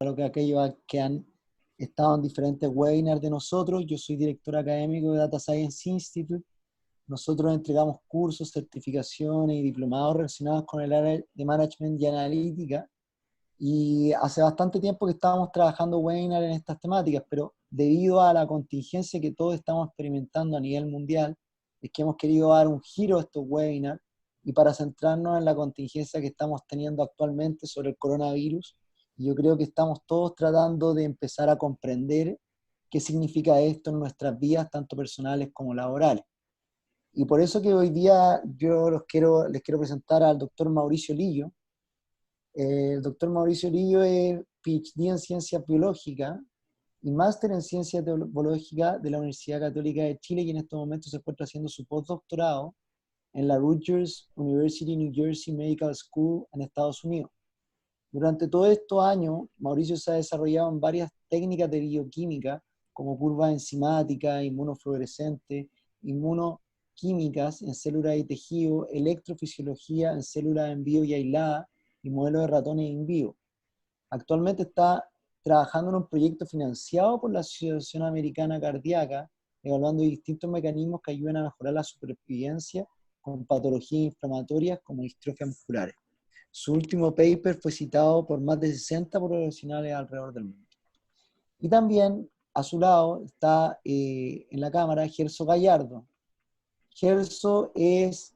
lo que aquellos que han estado en diferentes webinars de nosotros. Yo soy director académico de Data Science Institute. Nosotros entregamos cursos, certificaciones y diplomados relacionados con el área de management y analítica. Y hace bastante tiempo que estábamos trabajando webinars en estas temáticas, pero debido a la contingencia que todos estamos experimentando a nivel mundial, es que hemos querido dar un giro a estos webinars y para centrarnos en la contingencia que estamos teniendo actualmente sobre el coronavirus. Y yo creo que estamos todos tratando de empezar a comprender qué significa esto en nuestras vidas, tanto personales como laborales. Y por eso que hoy día yo les quiero presentar al doctor Mauricio Lillo. El doctor Mauricio Lillo es PhD en Ciencias Biológicas y máster en Ciencias Biológicas de la Universidad Católica de Chile, y en estos momentos se encuentra haciendo su postdoctorado en la Rutgers University New Jersey Medical School en Estados Unidos. Durante todos estos años, Mauricio se ha desarrollado en varias técnicas de bioquímica, como curvas enzimáticas, inmunofluorescentes, inmunoquímicas en células y tejido, electrofisiología en células en vivo y aisladas, y modelos de ratones in vivo. Actualmente está trabajando en un proyecto financiado por la Asociación Americana Cardíaca, evaluando distintos mecanismos que ayudan a mejorar la supervivencia con patologías inflamatorias como distrofias musculares. Su último paper fue citado por más de 60 profesionales alrededor del mundo. Y también a su lado está en la cámara Gerso Gallardo. Gerso es,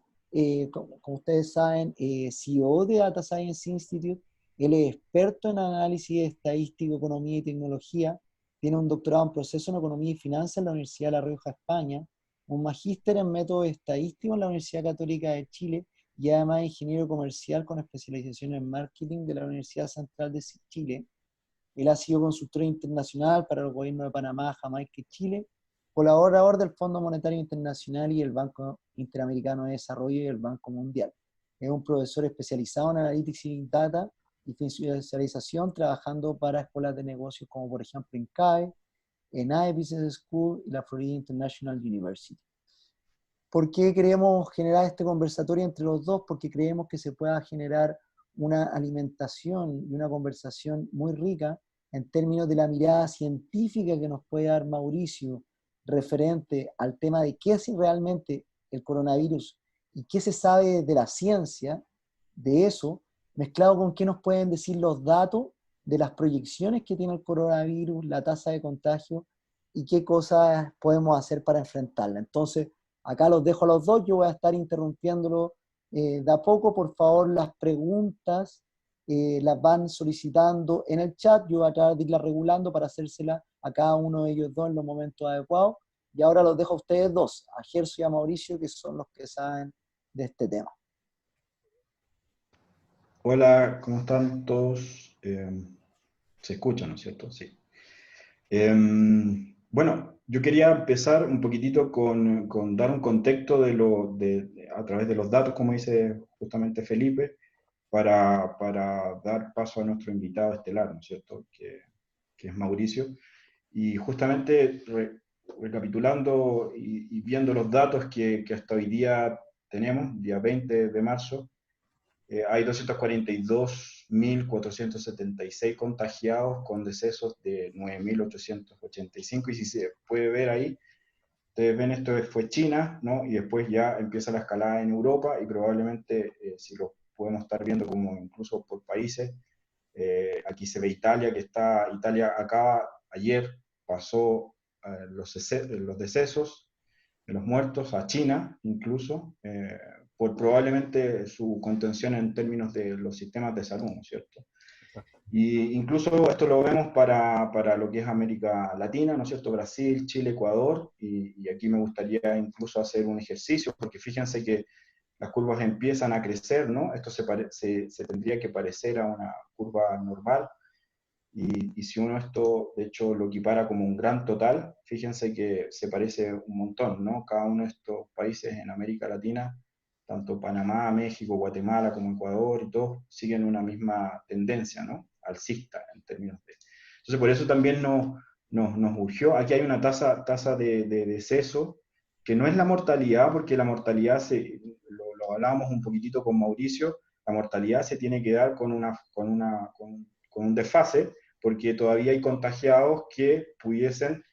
como ustedes saben, CEO de Data Science Institute. Él es experto en análisis estadístico, economía y tecnología. Tiene un doctorado en proceso en economía y finanzas en la Universidad de La Rioja, España. Un magíster en métodos estadísticos en la Universidad Católica de Chile. Y además ingeniero comercial con especialización en marketing de la Universidad Central de Chile. Él ha sido consultor internacional para el gobierno de Panamá, Jamaica y Chile, colaborador del Fondo Monetario Internacional y el Banco Interamericano de Desarrollo y el Banco Mundial. Es un profesor especializado en Analytics y Big Data y financiarización, trabajando para escuelas de negocios como por ejemplo INCAE, ENAE Business School y la Florida International University. ¿Por qué queremos generar este conversatorio entre los dos? Porque creemos que se pueda generar una alimentación y una conversación muy rica en términos de la mirada científica que nos puede dar Mauricio referente al tema de qué es realmente el coronavirus y qué se sabe de la ciencia de eso, mezclado con qué nos pueden decir los datos de las proyecciones que tiene el coronavirus, la tasa de contagio y qué cosas podemos hacer para enfrentarla. Entonces, acá los dejo a los dos, yo voy a estar interrumpiéndolo de a poco. Por favor, las preguntas las van solicitando en el chat, yo voy a tratar de irlas regulando para hacérselas a cada uno de ellos dos en los momentos adecuados. Y ahora los dejo a ustedes dos, a Gerso y a Mauricio, que son los que saben de este tema. Hola, ¿cómo están todos? ¿Se escucha, no es cierto? Sí. Bueno, yo quería empezar un poquitito con dar un contexto a través de los datos, como dice justamente Felipe, para dar paso a nuestro invitado estelar, ¿no es cierto? Que es Mauricio. Y justamente recapitulando y viendo los datos que hasta hoy día tenemos, día 20 de marzo, hay 242.476 contagiados con decesos de 9.885, y si se puede ver ahí, ustedes ven, esto fue China, ¿no? Y después ya empieza la escalada en Europa, y probablemente, si lo podemos estar viendo como incluso por países, aquí se ve Italia, Italia acaba, ayer pasó los decesos de los muertos a China, incluso, por probablemente su contención en términos de los sistemas de salud, ¿no es cierto? Y incluso esto lo vemos para lo que es América Latina, ¿no es cierto? Brasil, Chile, Ecuador, y aquí me gustaría incluso hacer un ejercicio, porque fíjense que las curvas empiezan a crecer, ¿no? Esto se tendría que parecer a una curva normal, y si uno esto, de hecho, lo equipara como un gran total, fíjense que se parece un montón, ¿no? Cada uno de estos países en América Latina, tanto Panamá, México, Guatemala como Ecuador y todos, siguen una misma tendencia, ¿no? Alcista en términos de... Entonces, por eso también nos urgió. Aquí hay una tasa de deceso, que no es la mortalidad, porque la mortalidad, lo hablábamos un poquitito con Mauricio, la mortalidad se tiene que dar con un desfase, porque todavía hay contagiados que pudiesen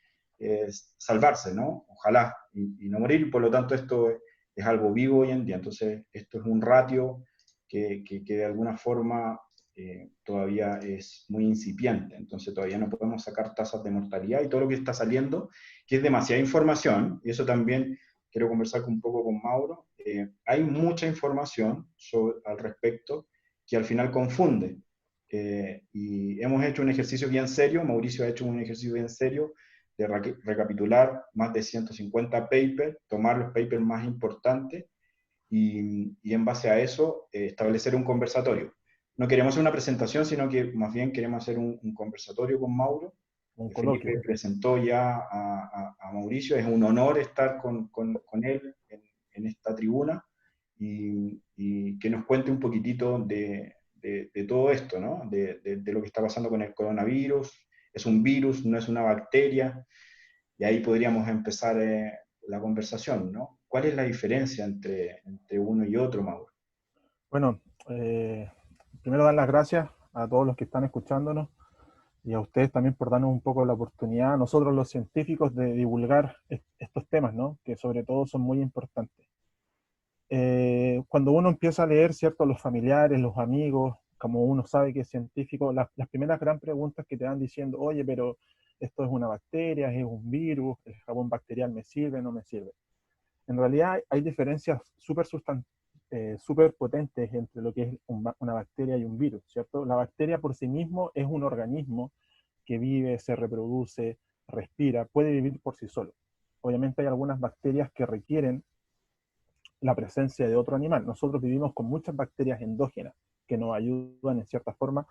salvarse, ¿no? Ojalá, y no morir, por lo tanto esto es algo vivo hoy en día, entonces esto es un ratio que de alguna forma todavía es muy incipiente, entonces todavía no podemos sacar tasas de mortalidad y todo lo que está saliendo, que es demasiada información, y eso también quiero conversar un poco con Mauro, hay mucha información al respecto que al final confunde. Y hemos hecho un ejercicio bien serio, Mauricio ha hecho un ejercicio bien serio de recapitular más de 150 papers, tomar los papers más importantes y en base a eso establecer un conversatorio. No queremos hacer una presentación, sino que más bien queremos hacer un conversatorio con Mauro. Un Felipe coloquio. presentó ya a Mauricio, es un honor estar con él en esta tribuna y que nos cuente un poquitito de todo esto, ¿no? De lo que está pasando con el coronavirus. Es un virus, no es una bacteria, y ahí podríamos empezar la conversación, ¿no? ¿Cuál es la diferencia entre uno y otro, Mauro? Bueno, primero dar las gracias a todos los que están escuchándonos y a ustedes también por darnos un poco la oportunidad, a nosotros los científicos, de divulgar estos temas, ¿no? Que sobre todo son muy importantes. Cuando uno empieza a leer, ¿cierto? Los familiares, los amigos, como uno sabe que es científico, las primeras gran preguntas que te van diciendo, oye, pero esto es una bacteria, es un virus, el jabón bacterial me sirve, no me sirve. En realidad hay diferencias súper potentes entre lo que es una bacteria y un virus, ¿cierto? La bacteria por sí mismo es un organismo que vive, se reproduce, respira, puede vivir por sí solo. Obviamente hay algunas bacterias que requieren la presencia de otro animal. Nosotros vivimos con muchas bacterias endógenas que nos ayudan en cierta forma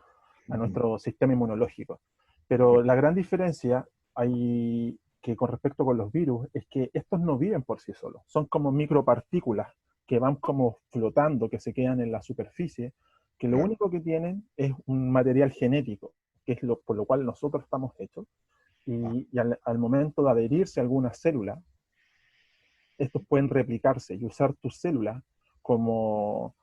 a nuestro sistema inmunológico. Pero la gran diferencia hay que con respecto con los virus es que estos no viven por sí solos, son como micropartículas que van como flotando, que se quedan en la superficie, que lo único que tienen es un material genético, que es por lo cual nosotros estamos hechos, y al momento de adherirse a alguna célula, estos pueden replicarse y usar tus células como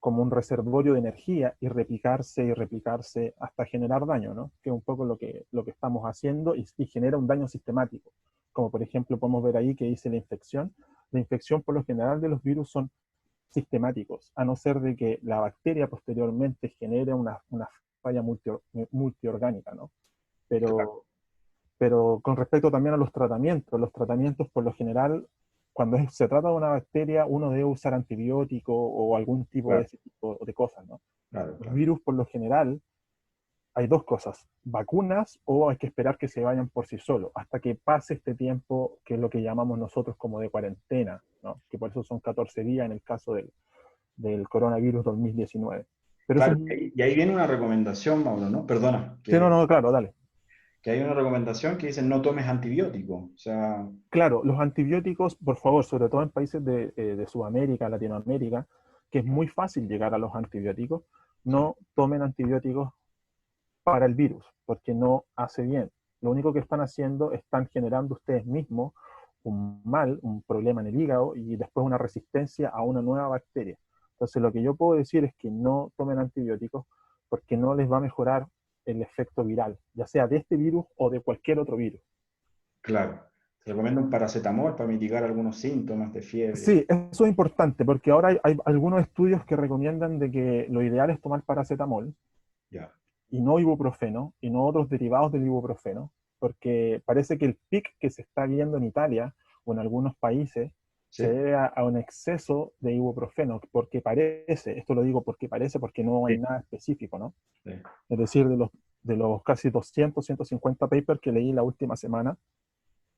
un reservorio de energía y replicarse hasta generar daño, ¿no? Que es un poco lo que estamos haciendo y genera un daño sistemático. Como por ejemplo podemos ver ahí que dice la infección. La infección por lo general de los virus son sistemáticos, a no ser de que la bacteria posteriormente genere una falla multiorgánica, ¿no? Pero, pero con respecto también a los tratamientos por lo general, cuando se trata de una bacteria, uno debe usar antibiótico o algún tipo de Claro, ese tipo de cosas, ¿no? claro, Los claro. virus por lo general, hay dos cosas, vacunas o hay que esperar que se vayan por sí solos, hasta que pase este tiempo que es lo que llamamos nosotros como de cuarentena, ¿no? Que por eso son 14 días en el caso del coronavirus 2019. Pero eso Claro, es... y ahí viene una recomendación, Mauro, ¿no? Perdona, Sí, no, no, claro, dale. que hay una recomendación que dice no tomes antibiótico. O sea, Claro, los antibióticos, por favor, sobre todo en países de Sudamérica, Latinoamérica, que es muy fácil llegar a los antibióticos, sí, no tomen antibióticos para el virus, porque no hace bien. Lo único que están haciendo, están generando ustedes mismos un mal, un problema en el hígado y después una resistencia a una nueva bacteria. Entonces, lo que yo puedo decir es que no tomen antibióticos porque no les va a mejorar el efecto viral, ya sea de este virus o de cualquier otro virus. claro. Se recomienda un paracetamol para mitigar algunos síntomas de fiebre. Sí, eso es importante porque ahora hay algunos estudios que recomiendan de que lo ideal es tomar paracetamol Ya, y no ibuprofeno y no otros derivados del ibuprofeno, porque parece que el pic que se está viendo en Italia o en algunos países se sí, debe a un exceso de ibuprofeno, porque parece, esto lo digo porque parece, porque no hay sí, nada específico, ¿no? sí. Es decir, de los casi 200, 150 papers que leí la última semana,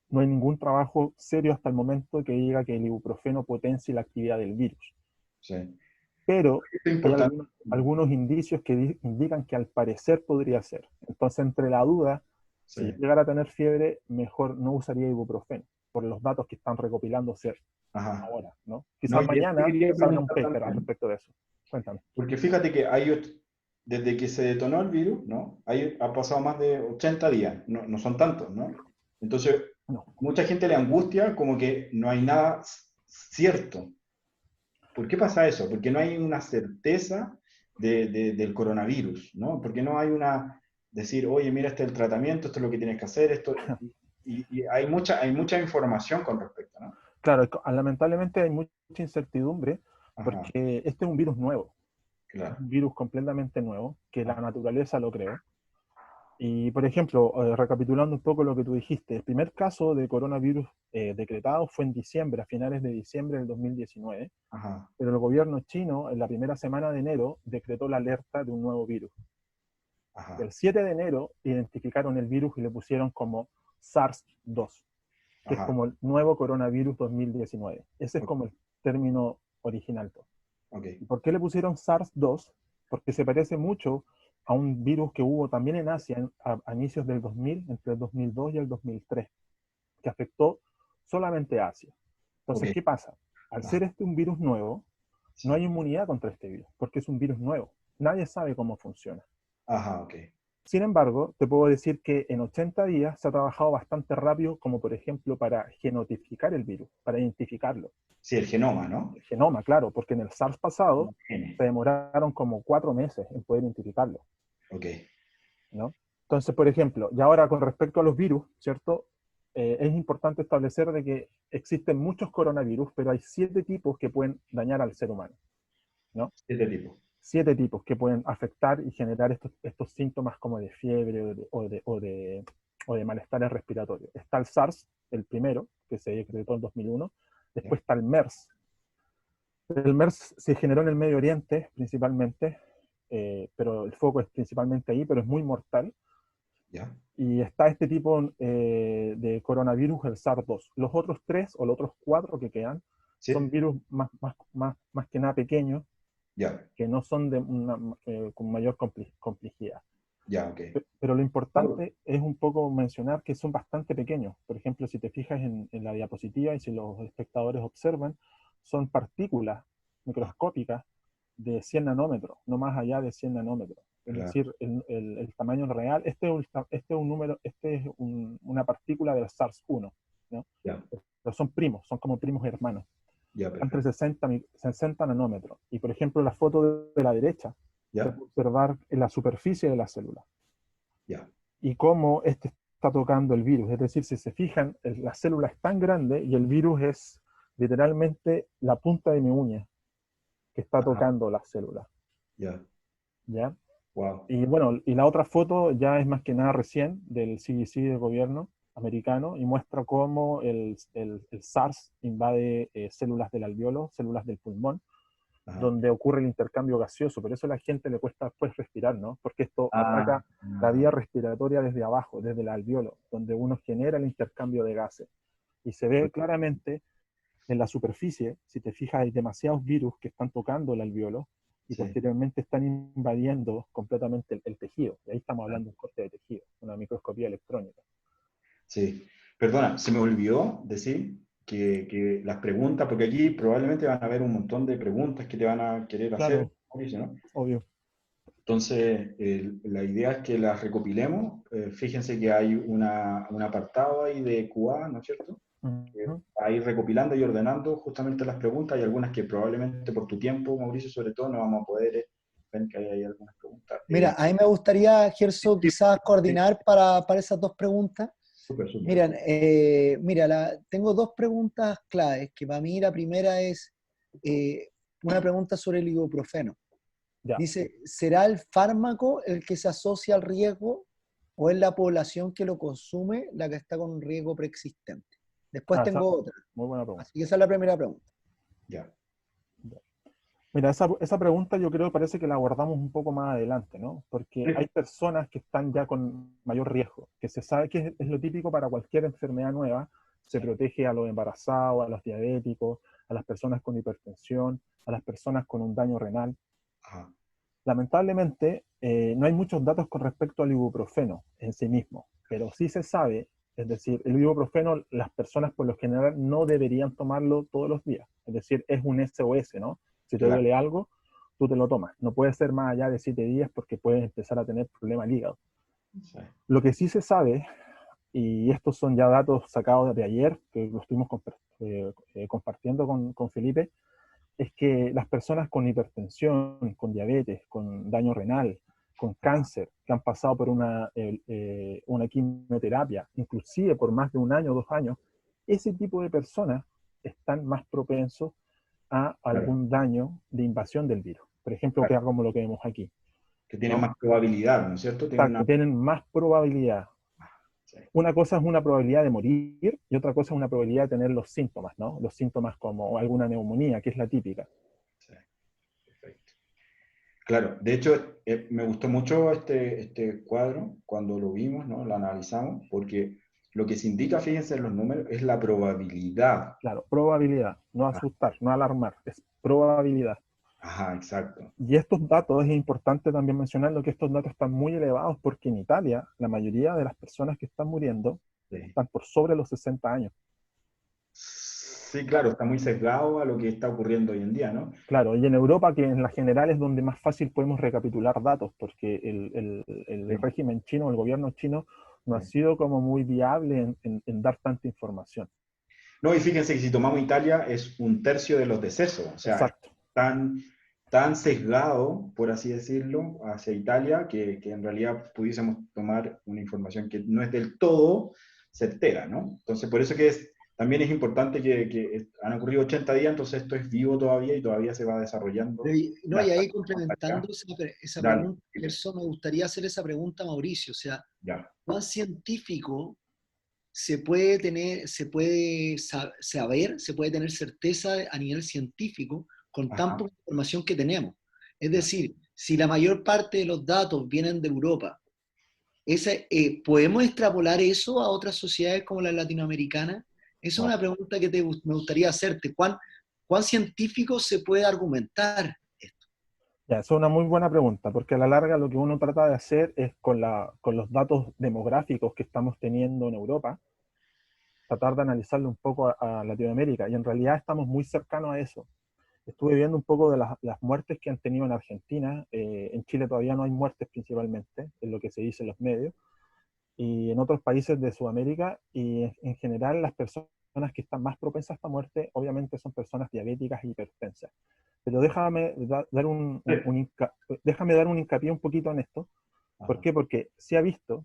no hay ningún trabajo serio hasta el momento que diga que el ibuprofeno potencie la actividad del virus. Sí. Pero Esto es hay importante. algunos indicios que indican que al parecer podría ser. Entonces, entre la duda, Sí. si yo llegara a tener fiebre, mejor no usaría ibuprofeno, por los datos que están recopilándose Ajá. ahora, ¿no? No, Quizás y eso te mañana quería salga un preguntar paper al también, respecto de eso. Cuéntame. porque fíjate que desde que se detonó el virus, ¿no? Ha pasado más de 80 días, no, no son tantos, ¿no? Entonces, No. mucha gente le angustia como que no hay nada cierto. ¿Por qué pasa eso? Porque no hay una certeza del coronavirus, ¿no? Porque no hay decir, oye, mira, este es el tratamiento, esto es lo que tienes que hacer, esto, y hay mucha información con respecto, ¿no? Claro, lamentablemente hay mucha incertidumbre Ajá, porque este es un virus nuevo, es claro. un virus completamente nuevo, que la Ajá, naturaleza lo creó. Y, por ejemplo, recapitulando un poco lo que tú dijiste, el primer caso de coronavirus decretado fue en diciembre, a finales de diciembre del 2019, ajá, pero el gobierno chino, en la primera semana de enero, decretó la alerta de un nuevo virus. ajá, El 7 de enero identificaron el virus y le pusieron como SARS-2, que es ajá, como el nuevo coronavirus 2019. Ese es ok, como el término original. ok, ¿Y por qué le pusieron SARS-2? Porque se parece mucho a un virus que hubo también en Asia a inicios del 2000, entre el 2002 y el 2003, que afectó solamente a Asia. ok, Entonces, ¿qué pasa? Al ajá, ser este un virus nuevo, no sí, hay inmunidad contra este virus, porque es un virus nuevo. Nadie sabe cómo funciona. ajá, ok. Sin embargo, te puedo decir que en 80 días se ha trabajado bastante rápido, como por ejemplo para genotificar el virus, para identificarlo. Sí, el genoma, ¿no? El genoma, claro, porque en el SARS pasado Como gene. se demoraron como 4 meses en poder identificarlo, Ok, ¿no? Entonces, por ejemplo, y ahora con respecto a los virus, ¿cierto? Es importante establecer de que existen muchos coronavirus, pero hay 7 tipos que pueden dañar al ser humano, ¿no? este tipo. 7 tipos que pueden afectar y generar estos síntomas como de fiebre o de malestares respiratorios. Está el SARS, el primero, que se decretó en 2001. ¿Ya? Después está el MERS. El MERS se generó en el Medio Oriente principalmente, pero el foco es principalmente ahí, pero es muy mortal. ¿Ya? Y está este tipo de coronavirus, el SARS-2. Los otros 3 o los otros 4 que quedan son ¿Sí? virus más que nada pequeños, Ya, que no son con mayor complejidad. ya, ok. Pero lo Pablo. importante es un poco mencionar que son bastante pequeños. Por ejemplo, si te fijas en la diapositiva y si los espectadores observan, son partículas Ah, microscópicas de 100 nanómetros, no más allá de 100 nanómetros. Es claro, decir, el tamaño real, este es un número, una partícula del SARS-1, ¿no? ya, Pero son primos, son como primos hermanos, ya, entre perfecto. 60 nanómetros. Y por ejemplo, la foto de la derecha, se Ya, puede observar en la superficie de la célula ya, y cómo este está tocando el virus. Es decir, si se fijan, la célula es tan grande y el virus es literalmente la punta de mi uña que está ajá, tocando la célula, ya, ¿ya? wow, Y bueno, y la otra foto ya es más que nada recién del CDC del gobierno americano y muestra cómo el SARS invade células del alveolo, células del pulmón, ajá. donde ocurre el intercambio gaseoso. Por eso a la gente le cuesta después respirar, ¿no? Porque esto Ah, ataca la ah, vía respiratoria desde abajo, desde el alveolo, donde uno genera el intercambio de gases. Y se ve claramente en la superficie, si te fijas, hay demasiados virus que están tocando el alveolo y sí, posteriormente están invadiendo completamente el tejido. Y ahí estamos ah, hablando de un corte de tejido, una microscopía electrónica. sí. Perdona, se me olvidó decir que las preguntas, porque aquí probablemente van a haber un montón de preguntas que te van a querer hacer, Claro, Mauricio, ¿no? obvio. Entonces, la idea es que las recopilemos. Fíjense que hay un apartado ahí de QA, ¿no es cierto? Uh Que -huh. va a ir recopilando y ordenando justamente las preguntas. Hay algunas que probablemente por tu tiempo, Mauricio, sobre todo, no vamos a poder. Ven que hay algunas preguntas. Mira, a mí me gustaría, Gerso, Sí, quizás sí, coordinar para esas dos preguntas. súper, súper. Miren, mira, tengo dos preguntas claves, que para mí la primera es eh, una pregunta sobre el ibuprofeno. Ya. Dice, ¿será el fármaco el que se asocia al riesgo o es la población que lo consume la que está con un riesgo preexistente? Después Ah, tengo otra. muy buena pregunta. Así que esa es la primera pregunta. Ya. Ya. Mira, esa pregunta yo creo que parece que la abordamos un poco más adelante, ¿no? Porque hay personas que están ya con mayor riesgo, que se sabe que es lo típico para cualquier enfermedad nueva, se Sí. protege a los embarazados, a los diabéticos, a las personas con hipertensión, a las personas con un daño renal. Ajá. Lamentablemente, no hay muchos datos con respecto al ibuprofeno en sí mismo, pero sí se sabe, es decir, el ibuprofeno las personas por lo general no deberían tomarlo todos los días, es decir, es un SOS, ¿no? Si te Claro. duele algo, tú te lo tomas. No puede ser más allá de 7 días porque puedes empezar a tener problemas al hígado. Sí. Lo que sí se sabe, y estos son ya datos sacados de ayer, que lo estuvimos compartiendo con Felipe, es que las personas con hipertensión, con diabetes, con daño renal, con cáncer, que han pasado por una quimioterapia, inclusive por más de 1 año o 2 años, ese tipo de personas están más propensos a Claro, algún daño de invasión del virus. Por ejemplo, que claro. es como lo que vemos aquí, Que tienen ¿no? más probabilidad, ¿no es cierto? Tienen una... Exacto, tienen más probabilidad. Sí, Una cosa es una probabilidad de morir y otra cosa es una probabilidad de tener los síntomas, ¿no? Los síntomas como alguna neumonía, que es la típica. sí, perfecto. Claro, de hecho, me gustó mucho este cuadro cuando lo vimos, ¿no? Lo analizamos, porque lo que se indica, fíjense en los números, es la probabilidad. Claro, probabilidad, no Ah, asustar, no alarmar, es probabilidad. ajá, exacto. Y estos datos, es importante también mencionarlo, que estos datos están muy elevados porque en Italia la mayoría de las personas que están muriendo Sí. están por sobre los 60 años. Sí, claro, está muy sesgado a lo que está ocurriendo hoy en día, ¿no? Claro, y en Europa, que en la general es donde más fácil podemos recapitular datos, porque el Sí, régimen chino, el gobierno chino, no ha sí. sido como muy viable en dar tanta información. No, y fíjense que si tomamos Italia es 1/3 de los decesos, o sea, es Exacto. tan, tan sesgado, por así decirlo, hacia Italia, que en realidad pudiésemos tomar una información que no es del todo certera, ¿no? Entonces, por eso que también es importante que han ocurrido 80 días, entonces esto es vivo todavía y todavía se va desarrollando. No, La y ahí acá. complementando esa Dale, pregunta, eso me gustaría hacer esa pregunta a Mauricio, o sea, ya. ¿cuán científico se puede tener, saber, se puede tener certeza a nivel científico con tan Ajá, poca información que tenemos? Es ya. decir, si la mayor parte de los datos vienen de Europa, ¿podemos extrapolar eso a otras sociedades como la latinoamericana? Esa es Wow. una pregunta que me gustaría hacerte. ¿Cuán científico se puede argumentar esto? Ya, esa es una muy buena pregunta, porque a la larga lo que uno trata de hacer es con los datos demográficos que estamos teniendo en Europa, tratar de analizarlo un poco a Latinoamérica, y en realidad estamos muy cercanos a eso. Estuve viendo un poco de las muertes que han tenido en Argentina. En Chile todavía no hay muertes principalmente, es lo que se dice en los medios, y en otros países de Sudamérica, y en general las personas que están más propensas a esta muerte obviamente son personas diabéticas e hipertensas. Pero Sí. déjame dar un hincapié un poquito en esto. ¿Por Ajá, qué? Porque se ha visto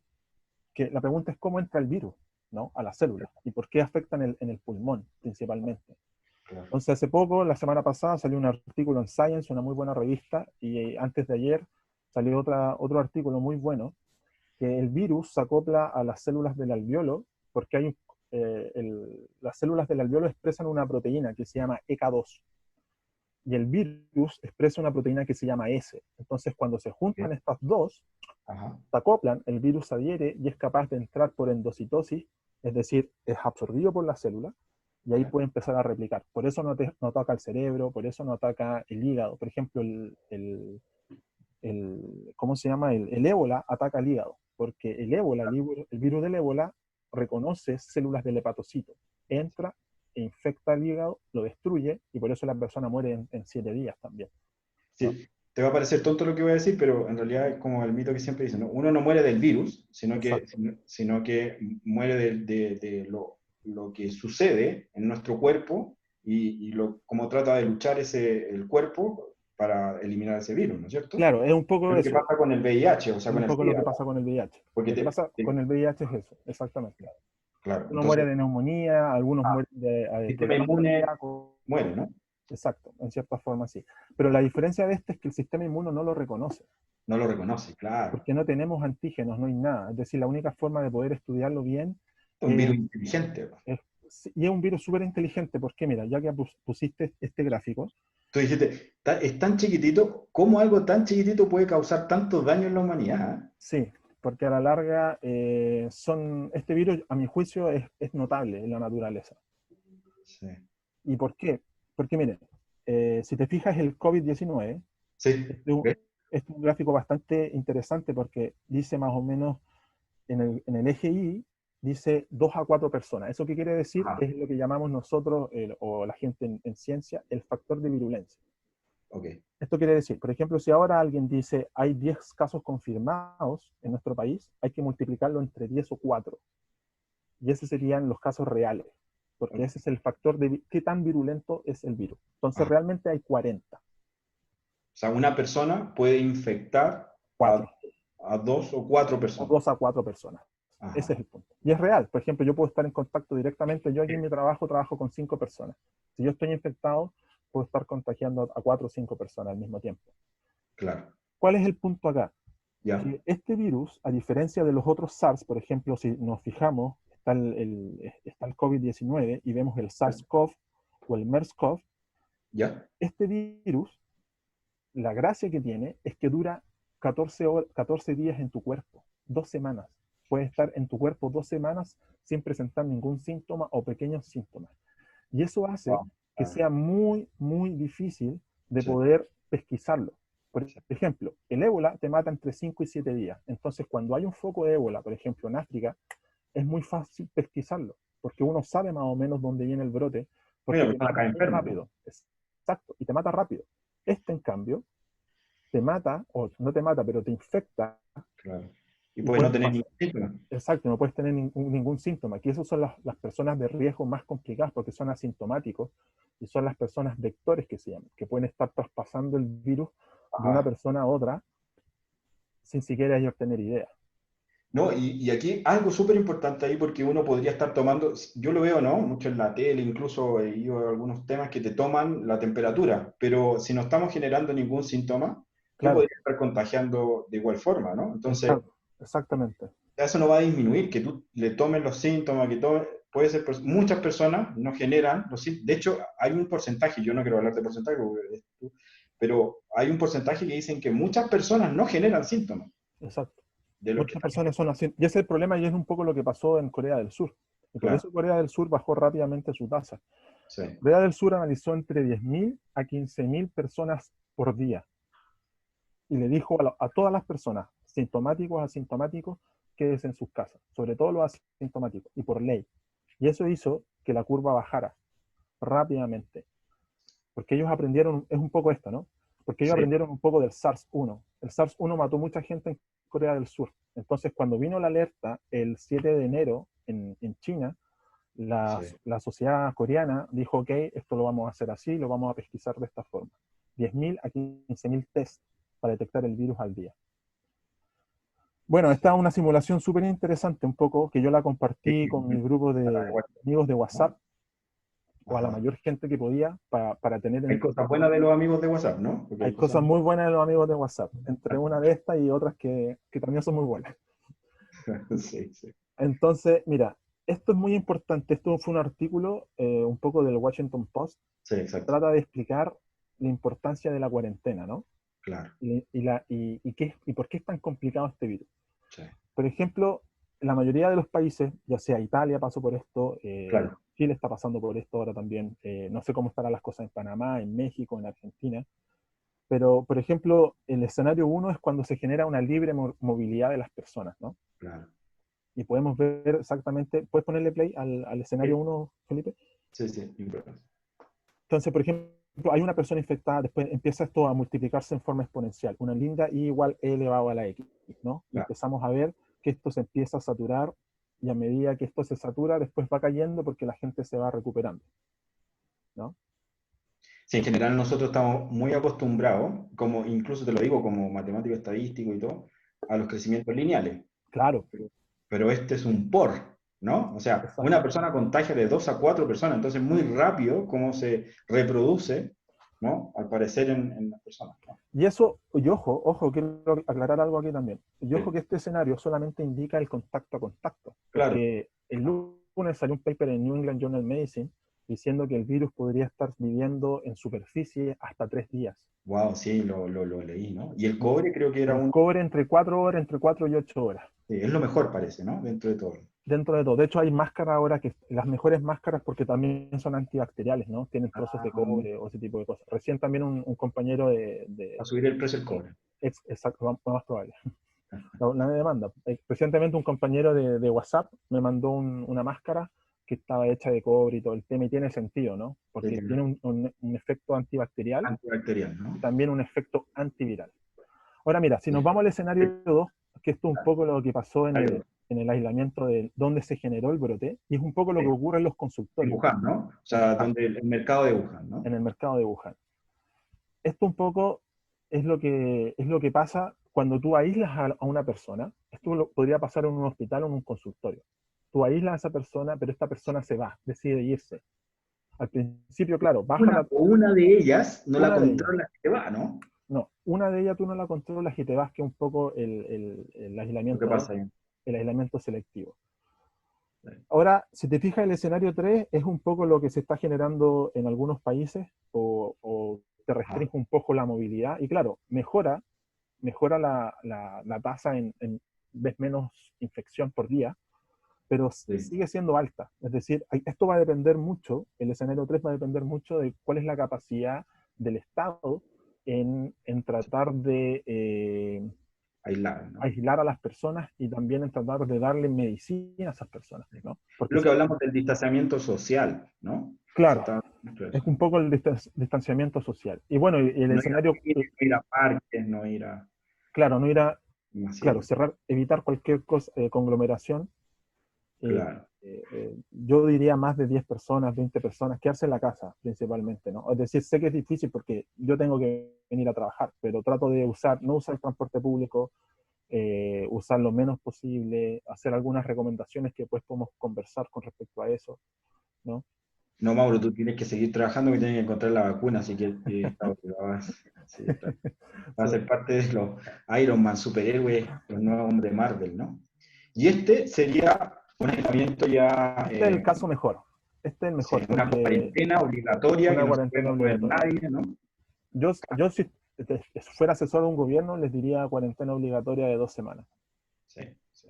que la pregunta es cómo entra el virus, ¿no? A las células y por qué afecta en el pulmón principalmente. claro. Entonces, hace poco, la semana pasada, salió un artículo en Science, una muy buena revista, y antes de ayer salió otro artículo muy bueno, que el virus se acopla a las células del alveolo, porque las células del alveolo expresan una proteína que se llama ECA2, y el virus expresa una proteína que se llama S. Entonces, cuando se Bien. juntan estas dos, Ajá, se acoplan, el virus adhiere y es capaz de entrar por endocitosis, es decir, es absorbido por la célula, y ahí ya, puede empezar a replicar. Por eso no ataca el cerebro, por eso no ataca el hígado. Por ejemplo, ¿cómo se llama? El ébola ataca el hígado, porque el ébola, el virus del ébola, reconoce células del hepatocito, entra e infecta el hígado, lo destruye, y por eso la persona muere en 7 días también, ¿no? sí, te va a parecer tonto lo que voy a decir, pero en realidad es como el mito que siempre dicen, ¿no? Uno no muere del virus, Exacto. sino que muere de lo que sucede en nuestro cuerpo y cómo trata de luchar el cuerpo para eliminar ese virus, ¿no es cierto? Claro, es un Es poco lo que eso, pasa con el VIH, o sea, es con un el poco lo SIDA, que pasa con el VIH. porque Lo que pasa con el VIH es eso, exactamente. claro, Uno muere entonces de neumonía, algunos ah, mueren de el sistema problemas inmune cardíacos. muere, ¿no? Exacto, en cierta forma sí. Pero la diferencia de este es que el sistema inmuno no lo reconoce, No lo reconoce, claro. porque no tenemos antígenos, no hay nada. Es decir, la única forma de poder estudiarlo bien Un es, virus inteligente. es- y es un virus súper inteligente, porque mira, ya que pusiste este gráfico, Tú dijiste, es tan chiquitito, ¿cómo algo tan chiquitito puede causar tanto daño en la humanidad? sí, porque a la larga este virus, a mi juicio, es notable en la naturaleza. Sí, ¿Y por qué? Porque miren, si te fijas, el COVID-19, sí, este es un, ¿ves? este es un gráfico bastante interesante porque dice más o menos en el eje Y, dice 2 a 4 personas. ¿Eso qué quiere decir? Ajá, Es lo que llamamos nosotros, o la gente en ciencia, el factor de virulencia. ok. Esto quiere decir, por ejemplo, si ahora alguien dice hay 10 casos confirmados en nuestro país, hay que multiplicarlo entre 10 o 4. Y esos serían los casos reales, porque Ok. ese es el factor de qué tan virulento es el virus. Entonces, Ajá. realmente hay 40. O sea, una persona puede infectar a 4. a 2 o 4 O personas. 2 a 4 personas. Ajá. Ese es el punto. Y es real. Por ejemplo, yo puedo estar en contacto directamente. Yo aquí en mi trabajo con 5 personas. Si yo estoy infectado, puedo estar contagiando a 4 o 5 personas al mismo tiempo. Claro. ¿Cuál es el punto acá? Ya. Que este virus, a diferencia de los otros SARS, por ejemplo, si nos fijamos, está el COVID-19 y vemos el SARS-CoV o el MERS-CoV, Ya. este virus, la gracia que tiene es que dura 14 días en tu cuerpo, 2 semanas. Puede estar en tu cuerpo 2 semanas sin presentar ningún síntoma o pequeños síntomas. Y eso hace Wow. que sea muy, muy difícil de Sí. poder pesquisarlo. Por Sí. ejemplo, el ébola te mata entre 5 y 7 días. Entonces, cuando hay un foco de ébola, por ejemplo, en África, es muy fácil pesquisarlo, porque uno sabe más o menos dónde viene el brote, Mira, porque te persona mata acá muy enferma, ¿no? rápido. Exacto, y te mata rápido. Este, en cambio, te mata, o no te mata, pero te infecta Claro. Y y puede no puedes tener pasar. ningún síntoma. Exacto, no puedes tener ningún síntoma. Aquí esas son las personas de riesgo más complicadas porque son asintomáticos y son las personas vectores que se llaman, que pueden estar traspasando el virus de una Ajá. persona a otra sin siquiera ellos tener idea. No, y aquí algo súper importante ahí porque uno podría estar tomando, yo lo veo, ¿no? Mucho en la tele, incluso he ido a algunos temas que te toman la temperatura, pero si no estamos generando ningún síntoma, yo Claro, podría estar contagiando de igual forma, ¿no? Entonces, exacto, exactamente. eso no va a disminuir, que tú le tomes los síntomas, puede ser, muchas personas no generan los síntomas. De hecho, hay un porcentaje, yo no quiero hablar de porcentaje, pero hay un porcentaje que dicen que muchas personas no generan síntomas Exacto. de los que Muchas están personas son infectados. así. Y ese es el problema y es un poco lo que pasó en Corea del Sur. Y por Claro, eso Corea del Sur bajó rápidamente su tasa. sí. Corea del Sur analizó entre 10.000 a 15.000 personas por día y le dijo a todas las personas, sintomáticos, asintomáticos, quédense en sus casas, sobre todo los asintomáticos, y por ley. Y eso hizo que la curva bajara rápidamente, porque ellos aprendieron, es un poco esto, ¿no? Porque ellos Sí. aprendieron un poco del SARS-1. El SARS-1 mató mucha gente en Corea del Sur. Entonces, cuando vino la alerta el 7 de enero en China, Sí. la sociedad coreana dijo, ok, esto lo vamos a hacer así, lo vamos a pesquisar de esta forma. 10.000 a 15.000 test para detectar el virus al día. Bueno, esta es una simulación súper interesante, un poco, que yo la compartí con mi grupo de amigos de WhatsApp, ¿No? o a la Ajá. mayor gente que podía, para tener Hay en... cosas buenas de los amigos de WhatsApp, ¿no? Porque Hay hay cosas cosas muy buenas de los amigos de WhatsApp, entre malas. una de estas y otras que también son muy buenas. Sí, sí. Entonces, mira, esto es muy importante. Esto fue un artículo, un poco del Washington Post, Sí, exacto. trata de explicar la importancia de la cuarentena, ¿no? Claro. Y por qué es tan complicado este virus. Sí. Por ejemplo, la mayoría de los países, ya sea Italia pasó por esto, Claro. Chile está pasando por esto ahora también, no sé cómo estarán las cosas en Panamá, en México, en Argentina, pero por ejemplo, el escenario 1 es cuando se genera una libre movilidad de las personas, ¿no? Claro. Y podemos ver exactamente, ¿puedes ponerle play al escenario 1, Felipe? Sí, sí, importante. Entonces, por ejemplo, hay una persona infectada, después empieza esto a multiplicarse en forma exponencial, una linda y igual e elevado a la x, ¿no? Y Claro. empezamos a ver que esto se empieza a saturar y a medida que esto se satura, después va cayendo porque la gente se va recuperando, ¿no? Sí, en general nosotros estamos muy acostumbrados, como incluso te lo digo como matemático estadístico y todo, a los crecimientos lineales. Claro, Pero este es un por, ¿no? O sea, una exacto. persona contagia de 2 a 4 personas, entonces muy rápido cómo se reproduce, ¿no? Al parecer en las personas, ¿no? Y eso, y ojo, quiero aclarar algo aquí también. Y ojo Sí, que este escenario solamente indica el contacto a contacto, claro. porque el lunes salió un paper en New England Journal of Medicine diciendo que el virus podría estar viviendo en superficie hasta 3 días. Wow, sí, lo leí, ¿no? Y el cobre creo que era El un... cobre entre 4 horas, entre 4 y 8 horas. sí, es lo mejor, parece, ¿no? Dentro de todo. Dentro de todo. De hecho, hay máscaras ahora que las mejores máscaras porque también son antibacteriales, ¿no? Tienen trozos de Ah, cobre o ese tipo de cosas. Recién también un compañero a subir el precio del cobre. exacto, lo más probable. La demanda. Recientemente un compañero de WhatsApp me mandó una máscara que estaba hecha de cobre y todo el tema y tiene sentido, ¿no? Sí, Porque tiene tiene un efecto antibacterial antibacterial, y ¿no? también un efecto antiviral. Ahora mira, si nos vamos al escenario 2, que esto es un poco lo que pasó en el aislamiento de donde se generó el brote, y es un poco lo que Sí, ocurre en los en consultorios, Wuhan, ¿no? O sea, donde el mercado de Wuhan, ¿no? en el mercado de Wuhan. Esto un poco es lo que pasa cuando tú aíslas a una persona, esto podría pasar en un hospital o en un consultorio. Tú aíslas a esa persona, pero esta persona se va, decide irse. Al principio, claro, baja Una de ellas no la una de ellas. controla, que va, ¿no? No, una de ellas tú no la controlas y te vas, que es un poco ¿Qué pasa ahí? el aislamiento selectivo. Sí. Ahora, si te fijas, el escenario 3 es un poco lo que se está generando en algunos países o te restringe un poco la movilidad y claro, mejora la tasa en ves menos infección por día, pero Sí. sigue siendo alta. Es decir, esto va a depender mucho, el escenario 3 va a depender mucho de cuál es la capacidad del Estado en tratar de Aislar, ¿no? aislar a las personas y también en tratar de darle medicina a esas personas, ¿no? Porque Lo que hablamos del distanciamiento social, ¿no? claro, es un poco el distanciamiento social. Y bueno, y el No ir a escenario, cine, no ir a parques, no ir a claro, no ir a, claro, masivos. cerrar, evitar cualquier cosa, conglomeración. Claro. Yo diría más de 10 personas, 20 personas, quedarse en la casa principalmente, ¿no? Es decir, sé que es difícil porque yo tengo que venir a trabajar, pero trato de no usar el transporte público, usar lo menos posible, hacer algunas recomendaciones que después podemos conversar con respecto a eso, ¿no? No, Mauro, tú tienes que seguir trabajando y tienes que encontrar la vacuna, así que sí, va a Sí. ser parte de los Iron Man superhéroes, los nuevos hombres de Marvel, ¿no? Y este sería un aislamiento ya, Este es el caso mejor. Este es el sí, mejor una porque cuarentena obligatoria que una no se puede cuarentena mover obligatoria. nadie, ¿no? Yo si fuera asesor de un gobierno, les diría cuarentena obligatoria de 2 semanas. Sí, sí.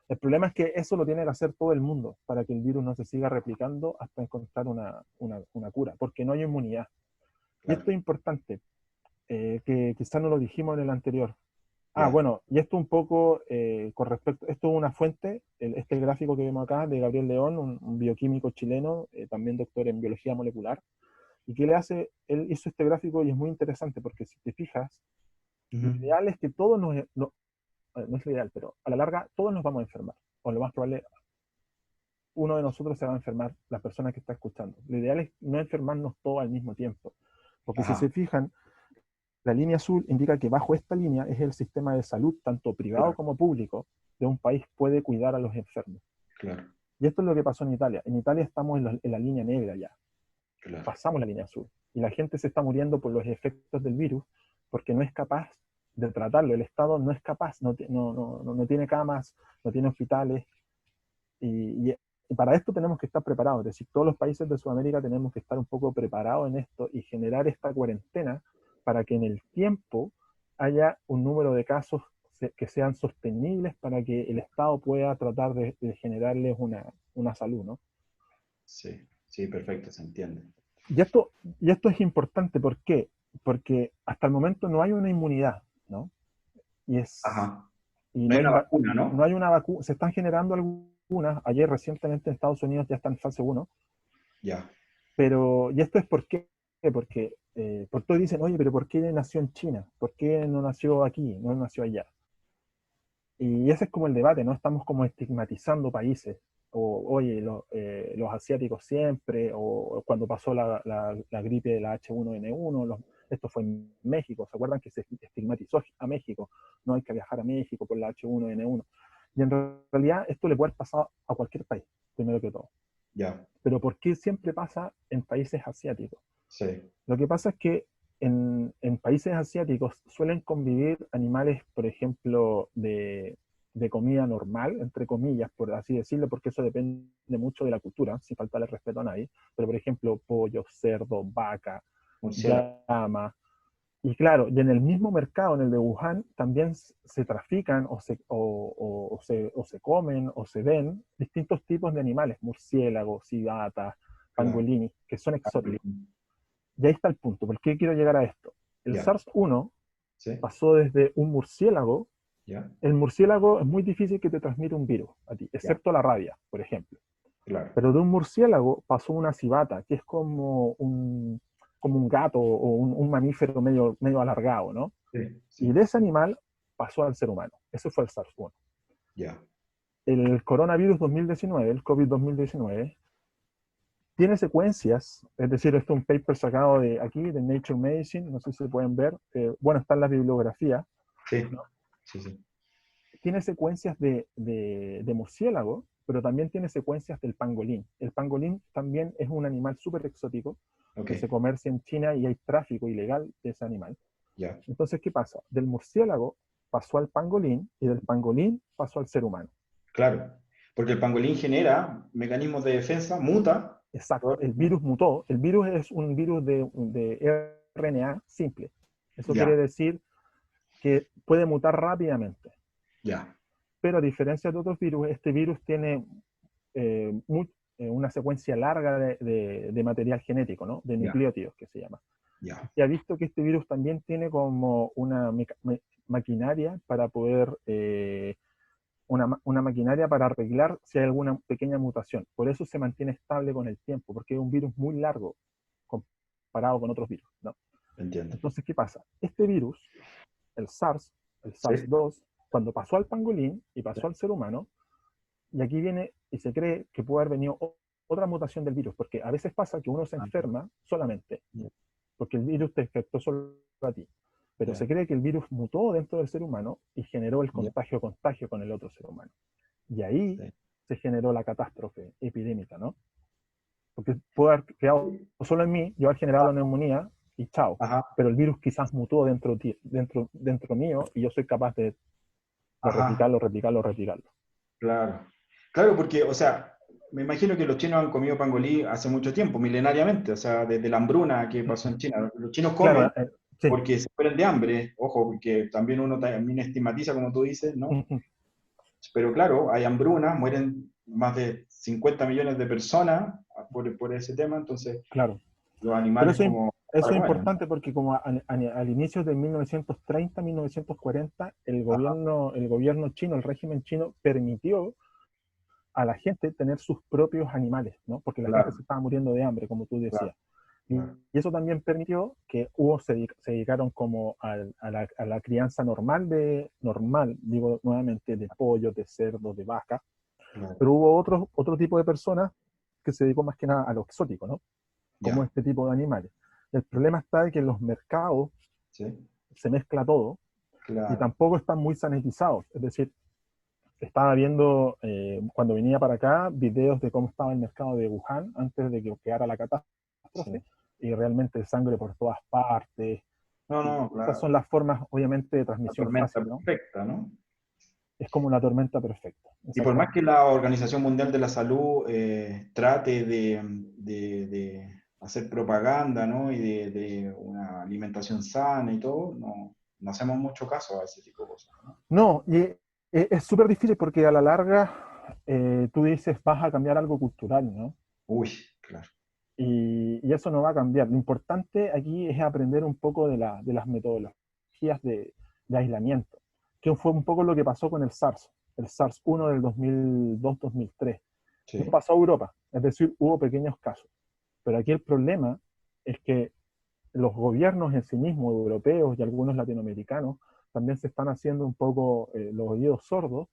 El problema es que eso lo tiene que hacer todo el mundo para que el virus no se siga replicando hasta encontrar una cura, porque no hay inmunidad. Y Claro. esto es importante, que quizás no lo dijimos en el anterior. Ya. Bueno, y esto un poco con respecto, esto es una fuente, este gráfico que vemos acá de Gabriel León, un bioquímico chileno, también doctor en biología molecular, y que le hace, él hizo este gráfico y es muy interesante porque si te fijas, lo ideal es que todos no es lo ideal, pero a la larga todos nos vamos a enfermar, o lo más probable, uno de nosotros se va a enfermar, la persona que está escuchando. Lo ideal es no enfermarnos todos al mismo tiempo, porque si se Ajá. fijan, la línea azul indica que bajo esta línea es el sistema de salud, tanto privado Claro, como público, de un país puede cuidar a los enfermos. claro, Y esto es lo que pasó en Italia. En Italia estamos en la línea negra ya, claro. pasamos la línea azul. Y la gente se está muriendo por los efectos del virus porque no es capaz de tratarlo. El Estado no es capaz, no tiene camas, no tiene hospitales. Y para esto tenemos que estar preparados. Es decir, todos los países de Sudamérica tenemos que estar un poco preparados en esto y generar esta cuarentena para que en el tiempo haya un número de casos que sean sostenibles para que el Estado pueda tratar de generarles una salud, ¿no? Sí, sí, perfecto, se entiende. Y esto, y esto es importante, ¿por qué? Porque hasta el momento no hay una inmunidad, ¿no? Y, es, Ajá. y No no hay hay, una vacuna, no ¿no? hay una vacuna, se están generando algunas, ayer recientemente en Estados Unidos ya está en fase 1, Ya. pero, y esto es por qué, porque todos dicen, oye, pero ¿por qué nació en China? ¿Por qué no nació aquí? No nació allá. Y ese es como el debate, ¿no? Estamos como estigmatizando países, o oye, los asiáticos siempre, o cuando pasó la gripe de la H1N1, esto fue en México, ¿se acuerdan que se estigmatizó a México? No hay que viajar a México por la H1N1. Y en realidad esto le puede pasar a cualquier país, primero que todo. Ya. Pero ¿por qué siempre pasa en países asiáticos? Sí. Lo que pasa es que en países asiáticos suelen convivir animales, por ejemplo, de comida normal, entre comillas, por así decirlo, porque eso depende mucho de la cultura, sin faltarle respeto a nadie. Pero, por ejemplo, pollo, cerdo, vaca, Murciélago. llama. Y claro, y en el mismo mercado, en el de Wuhan, también se trafican o se comen o se ven distintos tipos de animales, murciélagos, civatas, Claro. pangolini, que son exóticos. Pangolín. Y ahí está el punto. ¿Por qué quiero llegar a esto? El Ya. SARS-1 Sí. pasó desde un murciélago. Ya. El murciélago es muy difícil que te transmita un virus a ti, Ya. excepto la rabia, por ejemplo. Claro. Pero de un murciélago pasó una civata, que es como un gato o un mamífero medio alargado, ¿no? Sí. Y Sí. de ese animal pasó al ser humano. Eso fue el SARS-1. Ya. El coronavirus 2019, el COVID-2019, tiene secuencias, es decir, esto es un paper sacado de aquí, de Nature Medicine, no sé si se pueden ver, bueno, está en la bibliografía, Sí. ¿no? sí, sí. Tiene secuencias de murciélago, pero también tiene secuencias del pangolín. El pangolín también es un animal súper exótico Ok, que se comercia en China y hay tráfico ilegal de ese animal. ya. Entonces, ¿qué pasa? Del murciélago pasó al pangolín y del pangolín pasó al ser humano. Claro. Porque el pangolín genera mecanismos de defensa, muta. Exacto, el virus mutó. El virus es un virus de RNA simple. Eso quiere Ya, decir que puede mutar rápidamente. ya, Pero a diferencia de otros virus, este virus tiene eh, muy, una secuencia larga de material genético, ¿no? De ya, nucleótidos, que se llama. ya. Y ha visto que este virus también tiene como una maquinaria para poder, una maquinaria para arreglar si hay alguna pequeña mutación. Por eso se mantiene estable con el tiempo, porque es un virus muy largo comparado con otros virus, ¿no? Entiendo. Entonces, ¿qué pasa? Este virus, el SARS, el Sí, SARS-2, cuando pasó al pangolín y sí, pasó al ser humano, y aquí viene y se cree que puede haber venido otra mutación del virus, porque a veces pasa que uno se ah, enferma solamente, ya, porque el virus te infectó solo a ti, pero ya, se cree que el virus mutó dentro del ser humano y generó el ya, contagio con el otro ser humano. Y ahí sí. se generó la catástrofe epidémica, ¿no? Porque puede haber quedado solo en mí, yo haber generado la neumonía y chao, Ajá, pero el virus quizás mutó dentro mío y yo soy capaz de ajá, replicarlo, replicarlo, replicarlo. claro. Claro, porque, o sea, me imagino que los chinos han comido pangolí hace mucho tiempo, milenariamente, o sea, desde la hambruna que pasó en China. Los chinos comen Claro, sí. porque se mueren de hambre, ojo, porque también uno también estigmatiza, como tú dices, ¿no? Pero claro, hay hambruna, mueren más de 50 millones de personas por ese tema, entonces Claro. los Pero animales como eso para es comer, ¿no? importante porque como al inicio de 1930, 1940, Ajá, el gobierno chino, el régimen chino, permitió a la gente tener sus propios animales, ¿no? Porque la gente claro, se estaba muriendo de hambre, como tú claro, decías. Y claro, eso también permitió que se dedicaron como a la crianza normal, digo nuevamente, de pollos, de cerdos, de vacas, claro. pero hubo otro tipo de personas que se dedicó más que nada a lo exótico, ¿no? Como Ya, este tipo de animales. El problema está de que en los mercados sí, se mezcla todo y claro, tampoco están muy sanitizados. Es decir, estaba viendo cuando venía para acá videos de cómo estaba el mercado de Wuhan antes de que quedara la catástrofe sí. y realmente sangre por todas partes. No, Y no, esas claro, son las formas, obviamente, de la transmisión tormenta fácil, ¿no? perfecta, ¿no? Es como una tormenta perfecta, Y por más que exactamente. la Organización Mundial de la Salud trate de hacer propaganda, ¿no? Y de una alimentación sana y todo, no, no hacemos mucho caso a ese tipo de cosas, ¿no? No, y es súper difícil porque a la larga tú dices, vas a cambiar algo cultural, ¿no? Uy, claro, Y eso no va a cambiar. Lo importante aquí es aprender un poco de las metodologías de aislamiento, que fue un poco lo que pasó con el SARS-1 del 2002-2003. No sí, pasó a Europa, es decir, hubo pequeños casos. Pero aquí el problema es que los gobiernos en sí mismos, europeos y algunos latinoamericanos, también se están haciendo un poco los oídos sordos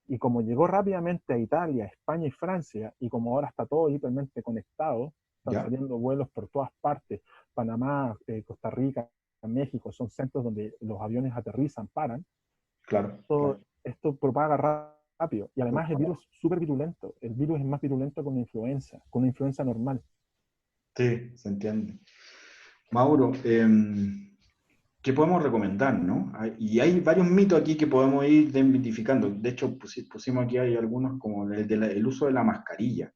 y como llegó rápidamente a Italia, España y Francia, y como ahora está todo hipermente conectado, están ya, saliendo vuelos por todas partes, Panamá, Costa Rica, México, son centros donde los aviones aterrizan, paran, claro, claro. esto propaga rápido. Y además el virus es súper virulento, el virus es más virulento con una influenza normal. Sí, se entiende. Mauro, ¿qué podemos recomendar, no? Y hay varios mitos aquí que podemos ir desmitificando. De hecho, pusimos aquí hay algunos como el uso de la mascarilla,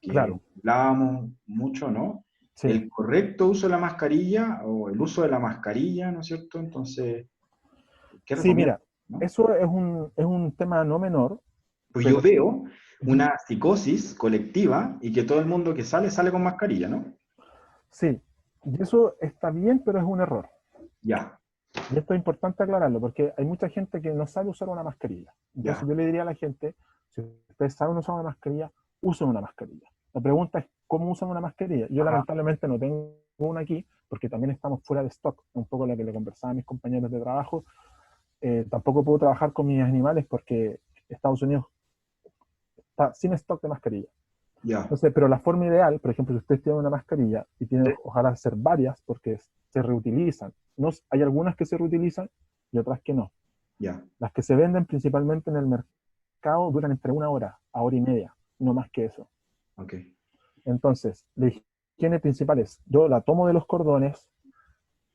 que Claro, hablábamos mucho, ¿no? sí. El correcto uso de la mascarilla o el uso de la mascarilla, ¿no es cierto? Entonces, ¿qué Sí, recomiendas, mira, no? eso es un tema no menor, Pues yo pero veo una psicosis colectiva y que todo el mundo que sale, sale con mascarilla, ¿no? sí, y eso está bien, pero es un error. Ya, Y esto es importante aclararlo, porque hay mucha gente que no sabe usar una mascarilla. Entonces ya, yo le diría a la gente, si ustedes saben usar una mascarilla, usen una mascarilla. La pregunta es, ¿cómo usan una mascarilla? Yo ajá, lamentablemente no tengo una aquí, porque también estamos fuera de stock, un poco lo que le conversaba a mis compañeros de trabajo. Tampoco puedo trabajar con mis animales porque Estados Unidos está sin stock de mascarilla. ya, Entonces, pero la forma ideal, por ejemplo, si ustedes tienen una mascarilla y tienen, sí, ojalá ser varias, porque se reutilizan. No, hay algunas que se reutilizan y otras que no. Ya, Las que se venden principalmente en el mercado duran entre 1 hora a 1 hora y media, no más que eso. ok. Entonces, la higiene principal es, yo la tomo de los cordones,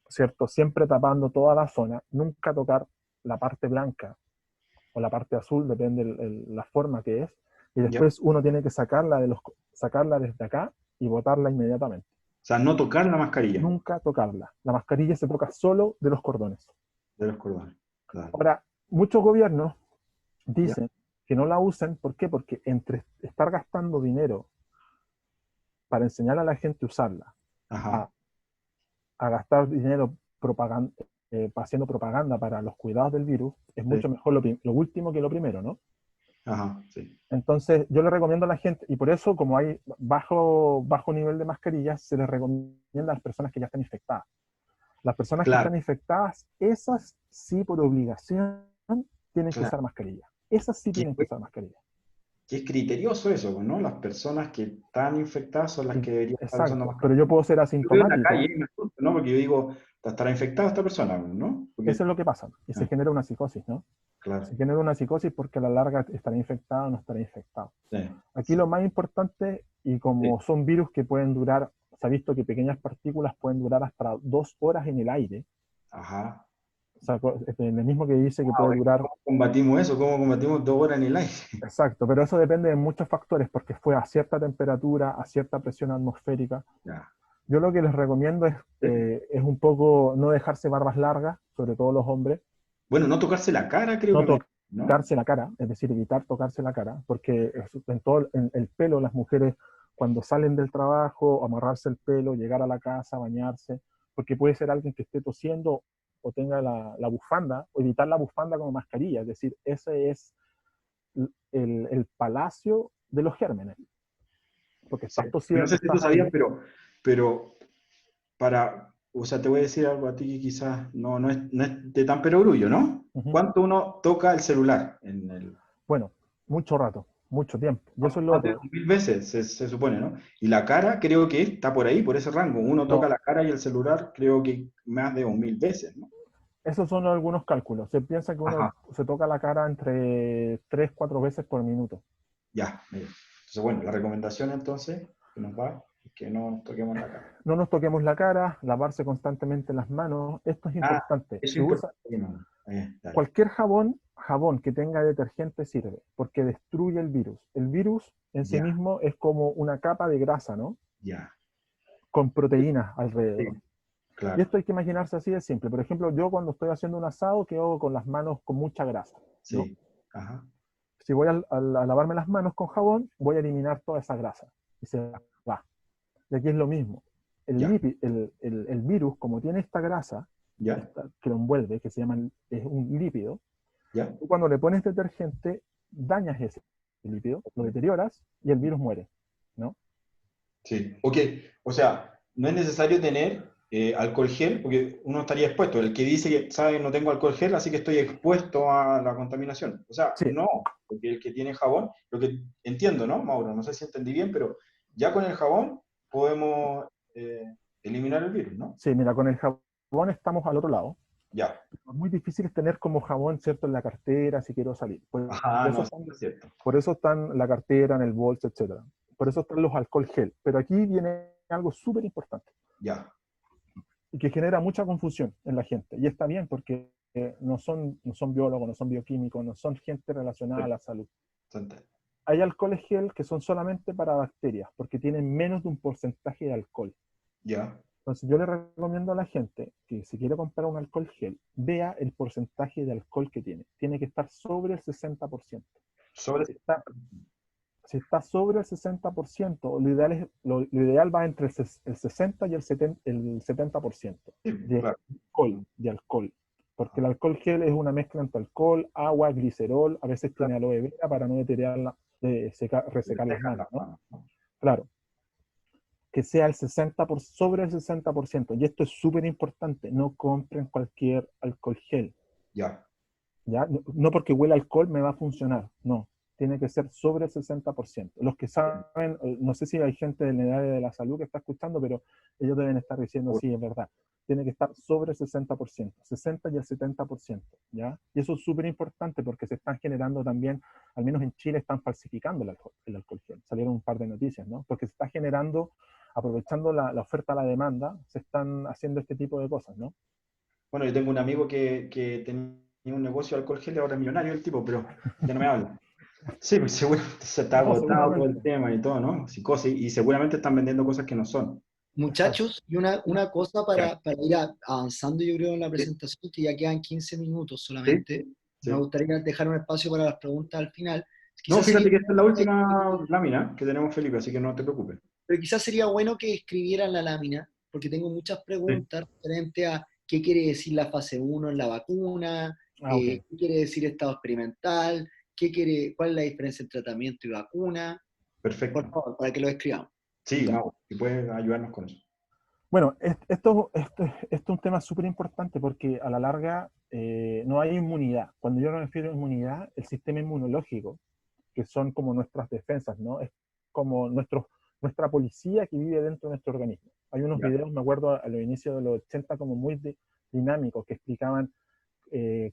¿cierto? Siempre tapando toda la zona, nunca tocar la parte blanca o la parte azul, depende la forma que es, y Ya. después uno tiene que sacarla desde acá y botarla inmediatamente. O sea, no tocar la mascarilla Nunca tocarla. La mascarilla se toca solo de los cordones. de los cordones. Claro. Ahora, muchos gobiernos Ya. dicen que no la usen, ¿por qué? Porque entre estar gastando dinero para enseñar a la gente a usarla, Ajá. a, a gastar dinero haciendo propaganda para los cuidados del virus, es Sí. mucho mejor lo último que lo primero, ¿no? Ajá, sí. Entonces, yo le recomiendo a la gente, y por eso, como hay bajo nivel de mascarillas, se les recomienda a las personas que ya están infectadas. Las personas que Claro, están infectadas, esas sí por obligación tienen que claro. usar mascarilla. Esas sí Qué, tienen que usar mascarilla. qué criterioso eso, ¿no? Las personas que están infectadas son las que deberían estar usando Exacto, pero mascarilla. yo puedo ser Yo veo en la calle asintomático, y me asusto, ¿no? Porque yo digo, estará infectada esta persona, ¿no? eso Porque, es lo que pasa, y se ah, genera una psicosis, ¿no? claro, Se genera una psicosis porque a la larga estará infectado o no estará infectado. sí, Aquí sí, lo más importante, y sí. como son virus que pueden durar, se ha visto que pequeñas partículas pueden durar hasta 2 horas en el aire, Ajá. o sea, el mismo que dice que Ah, puede bueno, durar, ¿cómo combatimos eso? ¿Cómo combatimos 2 horas en el aire? exacto, pero eso depende de muchos factores, porque fue a cierta temperatura, a cierta presión atmosférica. Ya. Yo lo que les recomiendo Sí. es un poco no dejarse barbas largas, sobre todo los hombres, Bueno, no tocarse la cara, creo no que me... ¿no? tocarse la cara, es decir, evitar tocarse la cara, porque en todo el pelo, las mujeres cuando salen del trabajo, amarrarse el pelo, llegar a la casa, bañarse, porque puede ser alguien que esté tosiendo o tenga la bufanda, o evitar la bufanda como mascarilla, es decir, ese es el palacio de los gérmenes, porque Sí. estás No tosiendo, sé si tú estás sabías, ahí, pero o sea, te voy a decir algo a ti que quizás no es de tan perogrullo, ¿no? uh-huh. ¿Cuánto uno toca el celular en el... Bueno, mucho rato, mucho tiempo, y eso es lo Más de otro. 2000 veces, se supone, ¿no? Y la cara creo que está por ahí, por ese rango. Uno toca No, la cara y el celular creo que más de 1000 veces, ¿no? esos son algunos cálculos. Se piensa que uno Ajá, se toca la cara entre 3 4 veces por minuto. ya, mira. Entonces, bueno, la recomendación entonces que nos va es que no nos toquemos la cara. No nos toquemos la cara, lavarse constantemente las manos. Esto es Ah, importante. eso Se es usa importante. No. Dale. cualquier jabón que tenga detergente sirve, porque destruye el virus. El virus en sí Ya, mismo es como una capa de grasa, ¿no? ya. Con proteínas Sí, alrededor. Y claro. esto hay que imaginarse así de simple. Por ejemplo, yo cuando estoy haciendo un asado quedo con las manos con mucha grasa, ¿no? Sí. Ajá. Si voy a lavarme las manos con jabón, voy a eliminar toda esa grasa y se va. Y aquí es lo mismo. Ya, El virus, como tiene esta grasa ya, que lo envuelve, que se llama, es un lípido, ya. tú cuando le pones detergente, dañas ese lípido, lo deterioras y el virus muere, ¿no? Sí. Ok, o sea, no es necesario tener alcohol gel porque uno estaría expuesto. El que dice que, sabe, no tengo alcohol gel, así que estoy expuesto a la contaminación. O sea, Sí, no, porque el que tiene jabón, lo que entiendo, ¿no, Mauro? No sé si entendí bien, pero ya con el jabón podemos eliminar el virus, ¿no? sí, mira, con el jabón estamos al otro lado. Ya. Es muy difícil tener como jabón, ¿cierto?, en la cartera si quiero salir. Ajá, Eso no, sí, están, es cierto. por eso están en la cartera, en el bolso, etcétera. Por eso están los alcohol gel. Pero aquí viene algo súper importante Ya. y que genera mucha confusión en la gente. Y está bien porque no son biólogos, no son bioquímicos, no son gente relacionada a Sí, la salud. bastante. Hay alcoholes gel que son solamente para bacterias, porque tienen menos de un porcentaje de alcohol. Ya. Entonces yo le recomiendo a la gente que si quiere comprar un alcohol gel, vea el porcentaje de alcohol que tiene. Tiene que estar sobre el 60%. Sobre. Si está, si está sobre el 60%, lo ideal va entre el 60 y el 70% Sí, de claro. alcohol. Porque el alcohol gel es una mezcla entre alcohol, agua, glicerol, a veces tiene aloe vera para no resecar las Dejan manos, las ¿no? manos, ¿no? Claro, que sea sobre el 60%. Y esto es súper importante, no compren cualquier alcohol gel, Ya. ¿ya? No porque huele a alcohol me va a funcionar, no. Tiene que ser sobre el 60%. Los que saben, no sé si hay gente del área de la salud que está escuchando, pero ellos deben estar diciendo, sí, es verdad. tiene que estar sobre el 60%, 60 y el 70%, ¿ya? Y eso es súper importante porque se están generando también, al menos en Chile, están falsificando el alcohol gel. Salieron un par de noticias, ¿no? Porque se está generando, aprovechando la oferta a la demanda, se están haciendo este tipo de cosas, ¿no? Bueno, yo tengo un amigo que tenía un negocio de alcohol gel y ahora es millonario el tipo, pero ya no me habla. Sí, pues seguramente se está No, agotado todo el seguramente. tema y todo, ¿no? Psicosis, y seguramente están vendiendo cosas que no son. Exacto. Muchachos, y una cosa Ya. para ir avanzando, yo creo, en la Sí, presentación, que ya quedan 15 minutos sí, solamente. Me sí. gustaría dejar un espacio para las preguntas al final. No, Quizás sería, fíjate que esta es la última lámina que tenemos, Felipe, así que no te preocupes. pero quizás sería bueno que escribieran la lámina, porque tengo muchas Sí. preguntas referente a qué quiere decir la fase uno en la vacuna, Ah, ok. qué quiere decir estado experimental, cuál es la diferencia entre tratamiento y vacuna. Por Perfecto. favor, para que lo escribamos. Me Sí, encanta. Mau, si puedes ayudarnos con eso. Bueno, esto es un tema súper importante porque a la larga no hay inmunidad. Cuando yo me refiero a inmunidad, el sistema inmunológico, que son como nuestras defensas, ¿no? Es como nuestra policía que vive dentro de nuestro organismo. Hay unos Ya. videos, me acuerdo, a los inicios de los 80 como muy dinámicos que explicaban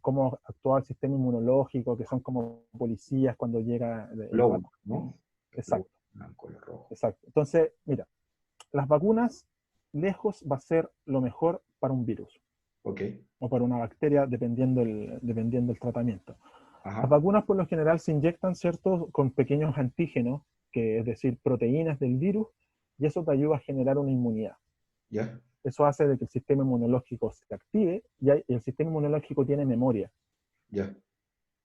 cómo actuaba el sistema inmunológico, que son como policías cuando llega el Glóbulos, patógeno. ¿no? Los glóbulos Exacto, blancos, los rojos. exacto. Entonces, mira, las vacunas lejos va a ser lo mejor para un virus Ok. o para una bacteria dependiendo del tratamiento. Las Ajá. vacunas por lo general se inyectan, ¿cierto?, con pequeños antígenos, que es decir, proteínas del virus, y eso te ayuda a generar una inmunidad. Ya. Eso hace de que el sistema inmunológico se active y el sistema inmunológico tiene memoria. Ya.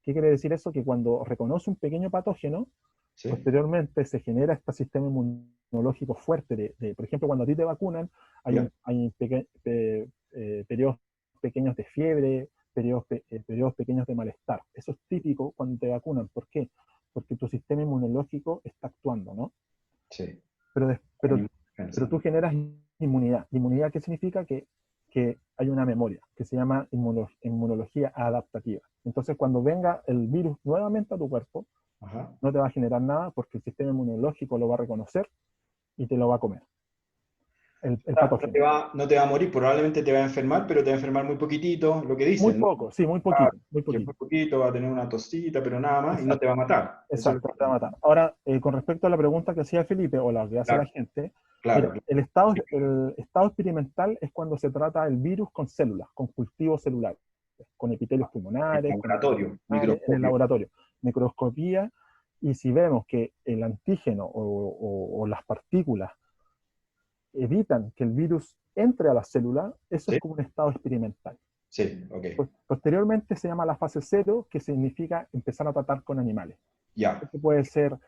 ¿Qué quiere decir eso? Que cuando reconoce un pequeño patógeno, Sí. posteriormente se genera este sistema inmunológico fuerte. Por ejemplo, cuando a ti te vacunan, Ya. hay periodos pequeños de fiebre, periodos pequeños de malestar. Eso es típico cuando te vacunan. ¿Por qué? Porque tu sistema inmunológico está actuando, ¿no? Sí. Pero, Hay pero, una defensa, pero tú ¿no? generas inmunidad. ¿Inmunidad qué significa? Que hay una memoria, que se llama inmunología adaptativa. Entonces, cuando venga el virus nuevamente a tu cuerpo, Ajá. no te va a generar nada porque el sistema inmunológico lo va a reconocer y te lo va a comer, el patógeno. No te va a morir, probablemente te va a enfermar, pero te va a enfermar muy poquitito, lo que Muy dicen, ¿no? poco, sí, muy Ah, poquito, muy que muy poquito. poquito, va a tener una tosita, pero nada más, y no te Exacto, va a matar. Eso es lo exacto, te va a que... matar. Ahora, con respecto a la pregunta que hacía Felipe o la que hace la Claro, gente, claro, mira, claro. el estado experimental es cuando se trata el virus con células, con cultivos celulares, con epitelios El pulmonares, con laboratorio, en el microscopio. laboratorio, microscopía, y si vemos que el antígeno o las partículas evitan que el virus entre a la célula, eso es ¿Sí? como un estado experimental. Sí, ok. Posteriormente se llama la fase cero, que significa empezar a tratar con animales. Ya. Esto puede ser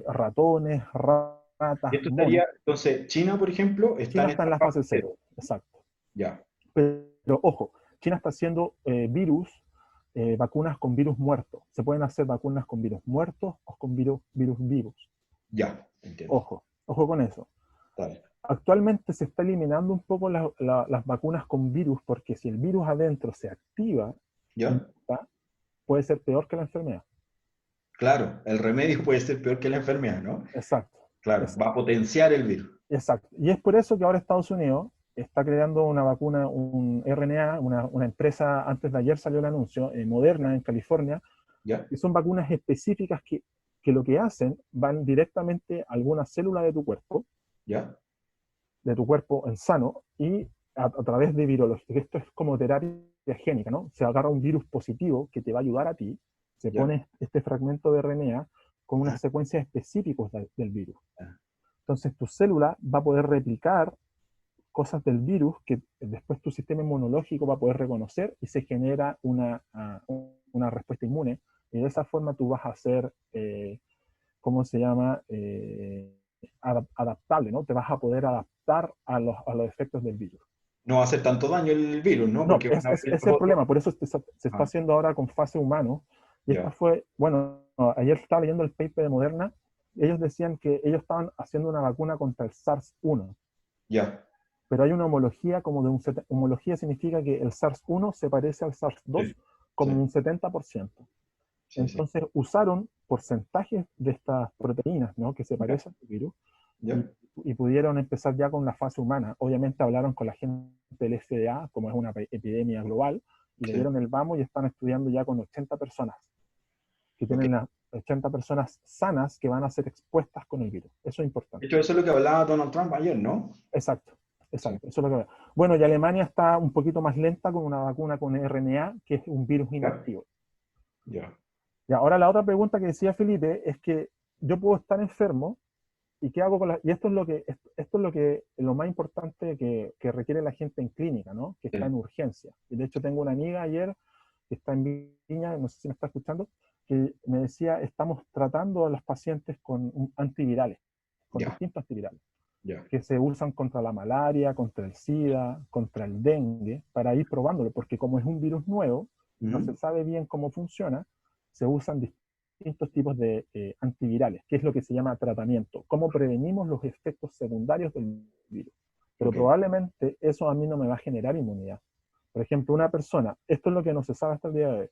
ratones, Y ratas, esto estaría, monos. entonces, China, por ejemplo, está China en está en esta la fase fase cero. cero, exacto. Ya, Pero ojo, China está haciendo vacunas con virus muertos. Se pueden hacer vacunas con virus muertos o con virus vivos. ya, entiendo. Ojo con eso. Dale. Actualmente se está eliminando un poco las vacunas con virus porque si el virus adentro se activa y ¿Ya? muta, puede ser peor que la enfermedad. Claro, el remedio puede ser peor que la enfermedad, ¿no? Exacto, Claro, va exacto, a potenciar el virus. exacto. Y es por eso que ahora Estados Unidos está creando una vacuna, un RNA, una empresa, antes de ayer salió el anuncio, Moderna en California, ¿Ya? que son vacunas específicas que lo que hacen van directamente a alguna célula ¿Ya? de tu cuerpo en sano, y a través de virología. Esto es como terapia génica, ¿no? Se agarra un virus positivo que te va a ayudar a ti, se ¿Ya? pone este fragmento de RNA con Ah, unas secuencias específicas del virus. ah, Entonces tu célula va a poder replicar cosas del virus que después tu sistema inmunológico va a poder reconocer y se genera una respuesta inmune. Y de esa forma tú vas a ser, ¿cómo se llama? Adaptable, ¿no? Te vas a poder adaptar a los efectos del virus. no va a hacer tanto daño el virus, ¿no? No, Porque van a es, haber es los el otros. problema, por eso se está Ah, haciendo ahora con fase humano. Y esta ya, fue, bueno, ayer estaba leyendo el paper de Moderna, ellos decían que ellos estaban haciendo una vacuna contra el SARS-1, ya. pero hay una homología como homología significa que el SARS-1 se parece al Sí, SARS-2 como sí, un 70%. sí, sí. Entonces usaron porcentajes de estas proteínas, ¿no? Que se Ya, parecen al virus, y, ya. y pudieron empezar ya con la fase humana. Obviamente hablaron con la gente del FDA, como es una epidemia global, y le Sí. dieron el vamos y están estudiando ya con 80 personas, que tienen las 80 personas sanas que van a ser expuestas con el virus. Eso es De importante. hecho, eso es lo que hablaba Donald Trump ayer, ¿no? Exacto, Sí. exacto. Eso es lo que... Bueno, y Alemania está un poquito más lenta con una vacuna con RNA, que es un virus inactivo. Ya. Y ahora la otra pregunta que decía Felipe es que yo puedo estar enfermo y qué hago con la... Y esto es lo más importante que requiere la gente en clínica, ¿no? Que está en urgencia. Y de hecho tengo una amiga ayer que está en Viña, no sé si me está escuchando, que me decía, estamos tratando a los pacientes con antivirales, con Ya. distintos antivirales, Ya. que se usan contra la malaria, contra el SIDA, contra el dengue, para ir probándolo, porque como es un virus nuevo, no se sabe bien cómo funciona, se usan distintos tipos de antivirales, que es lo que se llama tratamiento, cómo prevenimos los efectos secundarios del virus. Pero probablemente eso a mí no me va a generar inmunidad. Por ejemplo, una persona, esto es lo que no se sabe hasta el día de hoy,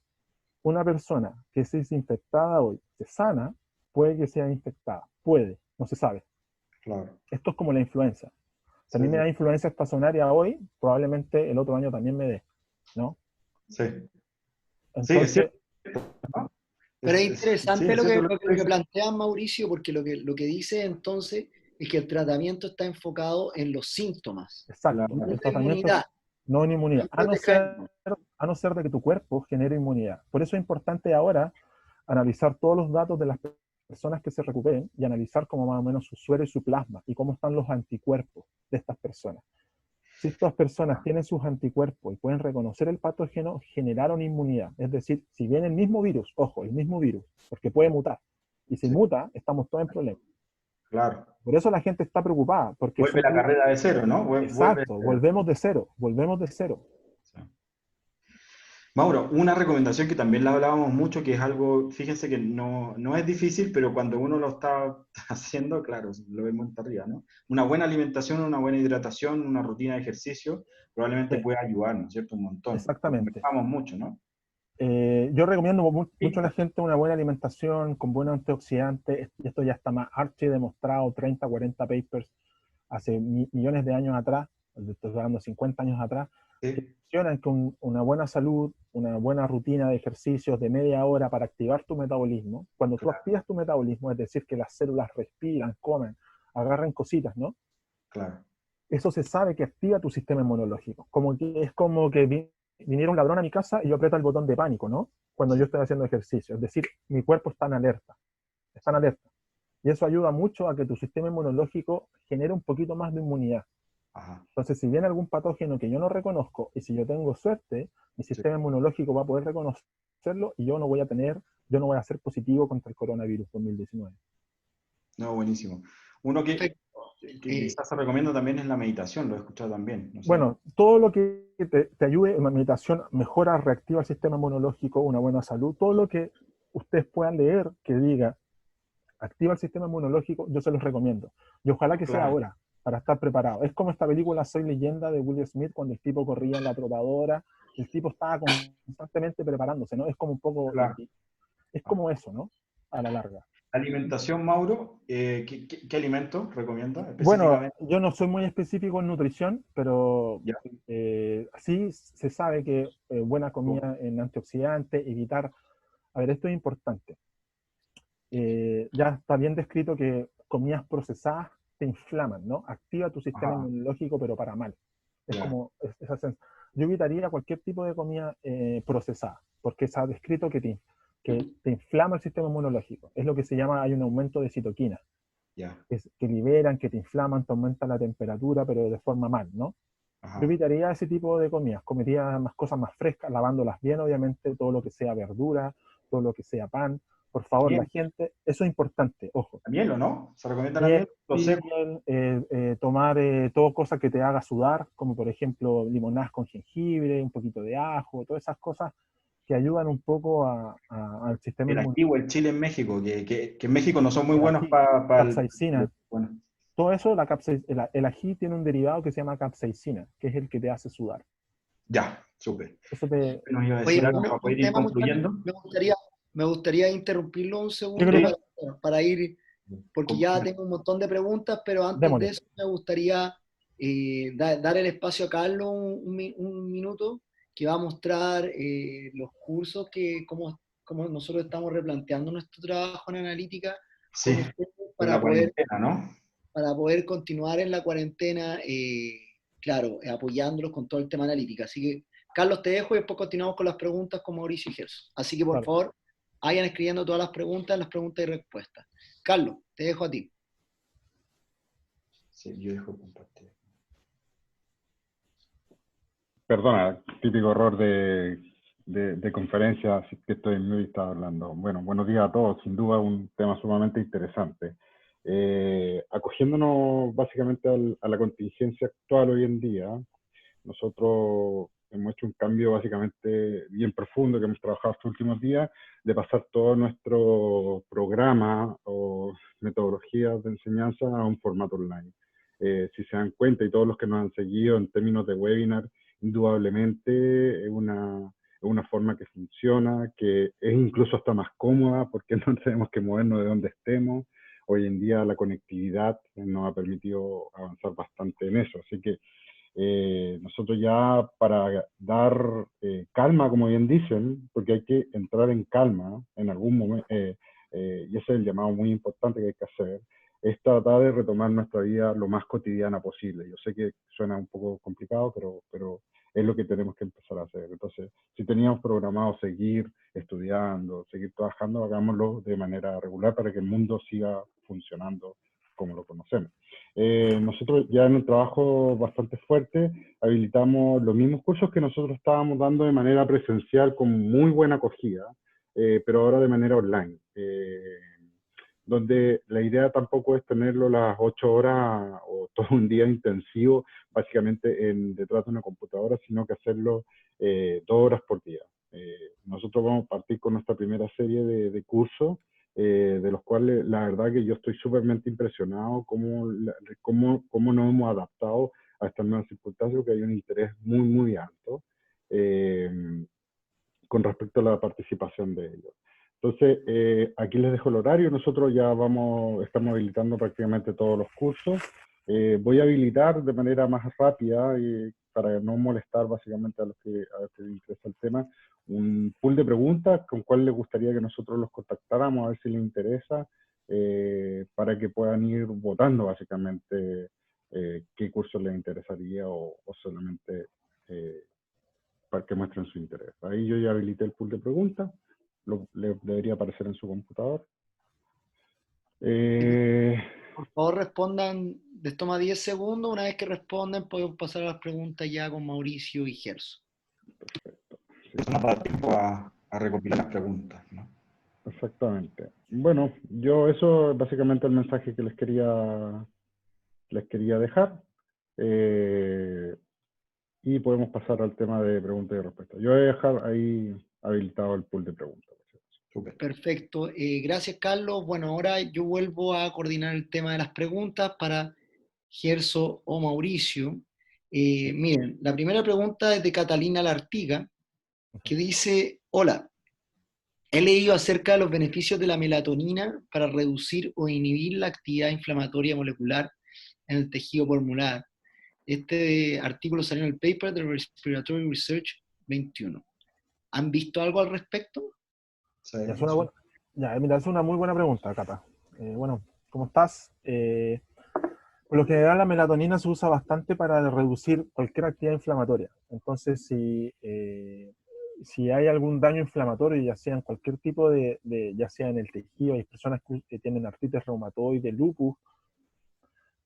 una persona que se es infectada hoy, se sana, puede que sea infectada, puede, no se sabe. Claro. Esto es como la influenza. Si a mí Sí, me da sí. influencia estacionaria hoy, probablemente el otro año también me dé, ¿no? Sí. Sí, es Entonces, cierto, ¿no? Pero es Sí, interesante es cierto lo lo que que dices. planteas, Mauricio, porque lo que dice entonces es que el tratamiento está enfocado en los síntomas, exacto, no en Claro. el la tratamiento es inmunidad, no en inmunidad, en protegernos. a no ser de que tu cuerpo genere inmunidad. Por eso es importante ahora analizar todos los datos de las personas que se recuperen y analizar como más o menos su suero y su plasma y cómo están los anticuerpos de estas personas. Si estas personas tienen sus anticuerpos y pueden reconocer el patógeno, generaron inmunidad. Es decir, si viene el mismo virus, ojo, el mismo virus, porque puede mutar, y si Sí, muta, estamos todos en problemas. claro. Por eso la gente está preocupada, porque Vuelve la carrera de cero, ¿no? Vuelve de exacto, cero. volvemos de cero, volvemos de cero. Sí. Mauro, una recomendación que también la hablábamos mucho, que es algo, fíjense que no es difícil, pero cuando uno lo está haciendo, claro, lo vemos muy arriba, ¿no? Una buena alimentación, una buena hidratación, una rutina de ejercicio, probablemente Sí, pueda ayudar, ¿no es cierto? Un montón. Lo exactamente. conversamos mucho, ¿no? Yo recomiendo mucho a la Sí. gente una buena alimentación con buenos antioxidantes. Esto ya está más archi demostrado, 30, 40 papers hace millones de años atrás, estoy hablando 50 años atrás, que Sí, mencionan que una buena salud, una buena rutina de ejercicios de media hora para activar tu metabolismo. Cuando tú claro, activas tu metabolismo, es decir, que las células respiran, comen, agarran cositas, ¿no? claro. Eso se sabe que activa tu sistema inmunológico. Como que es como que viniera un ladrón a mi casa y yo aprieto el botón de pánico, ¿no? Cuando yo Sí, estoy haciendo ejercicio. Es decir, mi cuerpo está en alerta. Está en sí, alerta. Y eso ayuda mucho a que tu sistema inmunológico genere un poquito más de inmunidad. ajá, Entonces, si viene algún patógeno que yo no reconozco y si yo tengo suerte, mi sí. sistema inmunológico va a poder reconocerlo y yo no voy a ser positivo contra el coronavirus 2019. No, buenísimo. Uno Perfecto. que quizás se recomienda también es la meditación, lo he escuchado también, no sé. Bueno, todo lo que te ayude en la meditación mejora, reactiva el sistema inmunológico, una buena salud, todo lo que ustedes puedan leer que diga activa el sistema inmunológico, yo se los recomiendo. Y ojalá que sea Claro, ahora, para estar preparado. Es como esta película Soy Leyenda de Will Smith, cuando el tipo corría en la trotadora, el tipo estaba constantemente preparándose, ¿no? Es como un poco, claro. es como eso, ¿no? A la larga. Alimentación, Mauro, ¿qué alimento recomienda Bueno, específicamente? yo no soy muy específico en nutrición, pero Ya. sí se sabe que buena comida en antioxidantes, evitar, a ver, esto es importante. Ya está bien descrito que comidas procesadas te inflaman, ¿no? Activa tu sistema Ajá, inmunológico, pero para mal. Es claro. como esa yo evitaría cualquier tipo de comida procesada, porque se ha descrito que te inflama el sistema inmunológico. Es lo que se llama, hay un aumento de citoquinas, Ya. que liberan, que te inflaman, te aumentan la temperatura, pero de forma mal, ¿no? Yo Ajá. evitaría ese tipo de comidas, comería más cosas más frescas, lavándolas bien, obviamente, todo lo que sea verdura, todo lo que sea pan. Por favor, la Miel, gente, eso es importante, ojo. la miel, ¿o no? ¿Se recomienda la Miel, miel? Lo sí, seco. miel, tomar todo cosa que te haga sudar, como por ejemplo limonadas con jengibre, un poquito de ajo, todas esas cosas que ayudan un poco al sistema El ají o inmunológico. el chile en México, que en México no son muy El buenos ají, para el... capsaicina, Bueno, todo eso, el ají tiene un derivado que se llama capsaicina, que es el que te hace sudar. ya, súper. Eso te ¿Nos iba a Oye, decir algo para un poder ir tema muy concluyendo? me gustaría interrumpirlo un yo segundo creo Sí, que para ir porque ya tengo un montón de preguntas, pero antes de Démosle. eso me gustaría dar el espacio a Carlos un minuto, que va a mostrar los cursos, cómo nosotros estamos replanteando nuestro trabajo en analítica con Sí, ustedes con la cuarentena, ¿no? para poder continuar en la cuarentena, claro, apoyándolos con todo el tema analítica. Así que, Carlos, te dejo y después continuamos con las preguntas con Mauricio y Gerson. Así que, por Claro. favor, vayan escribiendo todas las preguntas y respuestas. Carlos, te dejo a ti. Sí, yo dejo compartir. Perdona, típico error de conferencia, así que estoy en mute y estaba hablando. Bueno, buenos días a todos, sin duda un tema sumamente interesante. Acogiéndonos básicamente a la contingencia actual hoy en día, nosotros hemos hecho un cambio básicamente bien profundo que hemos trabajado estos últimos días, de pasar todo nuestro programa o metodologías de enseñanza a un formato online. Si se dan cuenta, y todos los que nos han seguido en términos de webinar, indudablemente es una forma que funciona, que es incluso hasta más cómoda porque no tenemos que movernos de donde estemos. Hoy en día la conectividad nos ha permitido avanzar bastante en eso. Así que nosotros ya para dar calma, como bien dicen, porque hay que entrar en calma en algún momento, y ese es el llamado muy importante que hay que hacer, es tratar de retomar nuestra vida lo más cotidiana posible. Yo sé que suena un poco complicado, pero es lo que tenemos que empezar a hacer. Entonces, si teníamos programado seguir estudiando, seguir trabajando, hagámoslo de manera regular para que el mundo siga funcionando como lo conocemos. Nosotros ya en un trabajo bastante fuerte habilitamos los mismos cursos que nosotros estábamos dando de manera presencial con muy buena acogida, pero ahora de manera online. Donde la idea tampoco es tenerlo las 8 horas o todo un día intensivo, básicamente detrás de una computadora, sino que hacerlo 2 horas por día. Nosotros vamos a partir con nuestra primera serie de cursos, de los cuales la verdad que yo estoy súpermente impresionado cómo nos hemos adaptado a estas nuevas circunstancias, porque hay un interés muy, muy alto con respecto a la participación de ellos. Entonces, aquí les dejo el horario. Nosotros ya estamos habilitando prácticamente todos los cursos. Voy a habilitar de manera más rápida, para no molestar básicamente a los que les interesa el tema, un pool de preguntas con cuál les gustaría que nosotros los contactáramos, a ver si les interesa, para que puedan ir votando básicamente qué curso les interesaría o solamente para que muestren su interés. Ahí yo ya habilité el pool de preguntas, debería aparecer en su computador. Por favor, respondan, les toma 10 segundos. Una vez que responden, podemos pasar a las preguntas ya con Mauricio y Gerson. Perfecto. Eso nos da tiempo a recopilar las preguntas, ¿no? Exactamente. Bueno, eso es básicamente el mensaje que les quería dejar. Y podemos pasar al tema de preguntas y respuestas. Yo voy a dejar ahí habilitado el pool de preguntas. Súper. Perfecto. Gracias, Carlos. Bueno, ahora yo vuelvo a coordinar el tema de las preguntas para Gerson o Mauricio. Miren, la primera pregunta es de Catalina Lartiga, que dice: hola, he leído acerca de los beneficios de la melatonina para reducir o inhibir la actividad inflamatoria molecular en el tejido pulmonar. Este artículo salió en el paper de Respiratory Research 21. ¿Han visto algo al respecto? Ya, mira, es una muy buena pregunta, Cata. Bueno, ¿cómo estás? Por lo general, la melatonina se usa bastante para reducir cualquier actividad inflamatoria. Entonces, si hay algún daño inflamatorio, ya sea en cualquier tipo ya sea en el tejido, hay personas que tienen artritis reumatoide, lupus,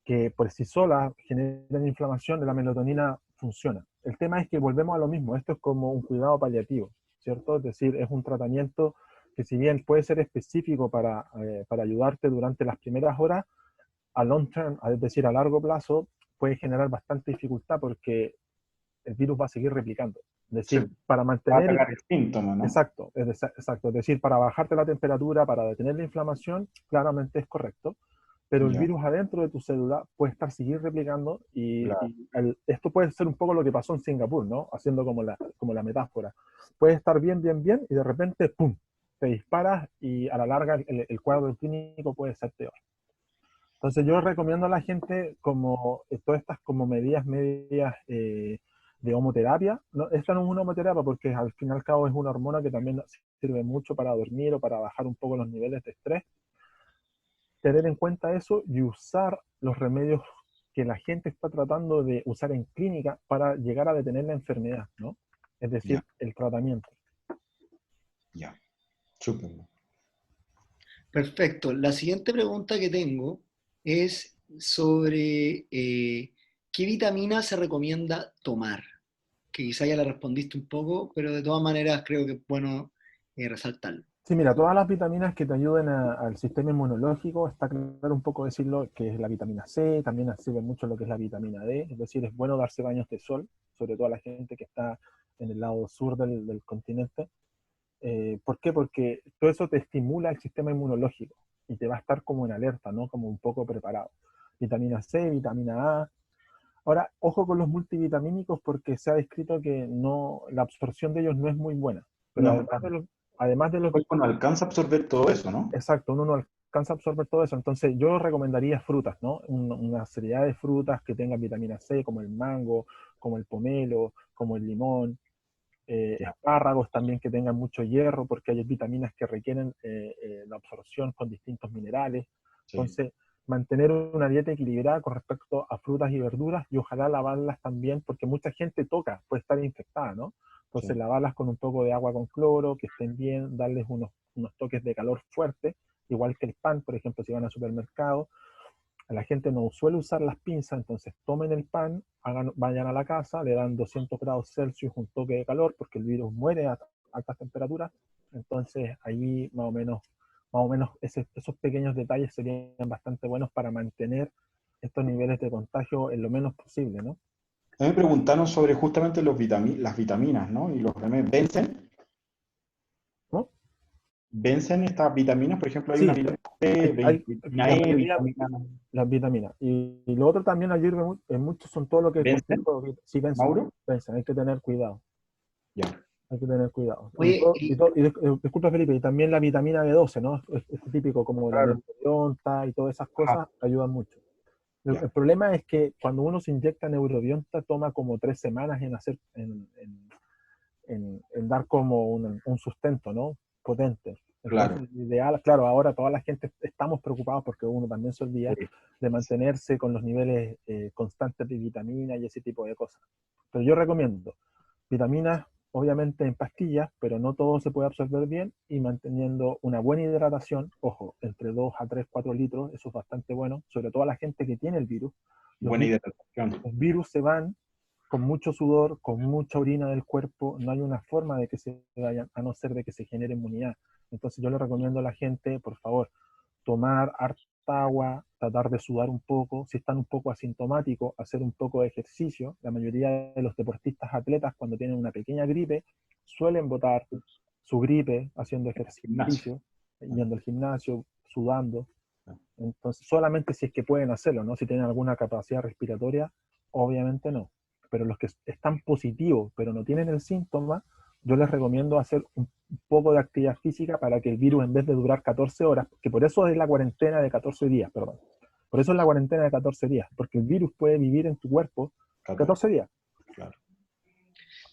que por sí solas generan inflamación, la melatonina funciona. El tema es que volvemos a lo mismo, esto es como un cuidado paliativo, ¿cierto? Es decir, es un tratamiento que si bien puede ser específico para ayudarte durante las primeras horas, a long term, es decir, a largo plazo, puede generar bastante dificultad porque el virus va a seguir replicando. Es decir, Sí. para Va a mantener... atacar el síntoma, ¿no? Exacto, exacto. Es decir, para bajarte la temperatura, para detener la inflamación, claramente es correcto, pero el Ya, virus adentro de tu célula puede seguir replicando claro. esto puede ser un poco lo que pasó en Singapur, ¿no? Haciendo como la metáfora. Puede estar bien, bien, bien y de repente, ¡pum! te disparas y a la larga el cuadro clínico puede ser peor. Entonces yo recomiendo a la gente como todas estas como medidas de homoterapia. No, esta no es una homoterapia porque al fin y al cabo es una hormona que también sirve mucho para dormir o para bajar un poco los niveles de estrés. Tener en cuenta eso y usar los remedios que la gente está tratando de usar en clínica para llegar a detener la enfermedad, ¿no? Es decir, Ya, el tratamiento. ya. Súper. Perfecto. La siguiente pregunta que tengo es sobre qué vitamina se recomienda tomar. Que quizá ya la respondiste un poco, pero de todas maneras creo que es bueno resaltarlo. Sí, mira, todas las vitaminas que te ayuden al sistema inmunológico, está claro un poco decirlo que es la vitamina C, también sirve mucho lo que es la vitamina D, es decir, es bueno darse baños de sol, sobre todo a la gente que está en el lado sur del continente. ¿Por qué? Porque todo eso te estimula el sistema inmunológico y te va a estar como en alerta, ¿no? Como un poco preparado. Vitamina C, vitamina A. Ahora, ojo con los multivitamínicos porque se ha descrito que no, la absorción de ellos no es muy buena. Pero No, además de los, el cuerpo no alcanza a absorber todo eso, ¿no? exacto, uno no alcanza a absorber todo eso. Entonces yo recomendaría frutas, ¿no? Una serie de frutas que tengan vitamina C, como el mango, como el pomelo, como el limón, Ya, espárragos también que tengan mucho hierro, porque hay vitaminas que requieren la absorción con distintos minerales. sí, Entonces, mantener una dieta equilibrada con respecto a frutas y verduras y ojalá lavarlas también, porque mucha gente toca, puede estar infectada, ¿no? Entonces, sí. lavarlas con un poco de agua con cloro, que estén bien, darles unos toques de calor fuerte, igual que el pan, por ejemplo, si van al supermercado, la gente no suele usar las pinzas, entonces tomen el pan, vayan a la casa, le dan 200 grados Celsius, un toque de calor, porque el virus muere a altas temperaturas. Entonces ahí más o menos esos pequeños detalles serían bastante buenos para mantener estos niveles de contagio en lo menos posible, ¿no? A mí me preguntaron sobre justamente las vitaminas, ¿no? Y los remedios. ¿No? ¿Vencen estas vitaminas? Por ejemplo, hay una Sí, vitamina C, vitamina la E, mayoría, vitamina... las vitaminas. Y lo otro también ayuda en mucho son todo lo que es ¿Vencen, complejo, sí, vencen, Mauro? vencen, hay que tener cuidado. Ya, Hay que tener cuidado. Oye, Disculpa, Felipe, y también la vitamina B12, ¿no? Es típico como la claro. neurobionta y todas esas Ajá, cosas ayudan mucho. El ya, problema es que cuando uno se inyecta neurobionta toma como 3 semanas en hacer, en dar como un sustento, ¿no? Potente. claro. Entonces, lo ideal, claro, ahora toda la gente estamos preocupados porque uno también se olvida Sí, de mantenerse con los niveles constantes de vitamina y ese tipo de cosas. Pero yo recomiendo vitaminas, obviamente en pastillas, pero no todo se puede absorber bien y manteniendo una buena hidratación, ojo, entre 2 a 3 4 litros, eso es bastante bueno, sobre todo a la gente que tiene el virus. Los, buena hidratación. los virus se van con mucho sudor, con mucha orina del cuerpo, no hay una forma de que se vayan, a no ser de que se genere inmunidad. Entonces yo le recomiendo a la gente, por favor, tomar harta agua, tratar de sudar un poco, si están un poco asintomáticos, hacer un poco de ejercicio. La mayoría de los deportistas atletas cuando tienen una pequeña gripe suelen botar su gripe haciendo Gimnasio. ejercicio, yendo al gimnasio, sudando. Entonces, solamente si es que pueden hacerlo, ¿no? Si tienen alguna capacidad respiratoria, obviamente no. Pero los que están positivos, pero no tienen el síntoma, yo les recomiendo hacer un poco de actividad física para que el virus, en vez de durar 14 horas, que por eso es la cuarentena de 14 días, perdón. Por eso es la cuarentena de 14 días, porque el virus puede vivir en tu cuerpo 14 14, días. claro.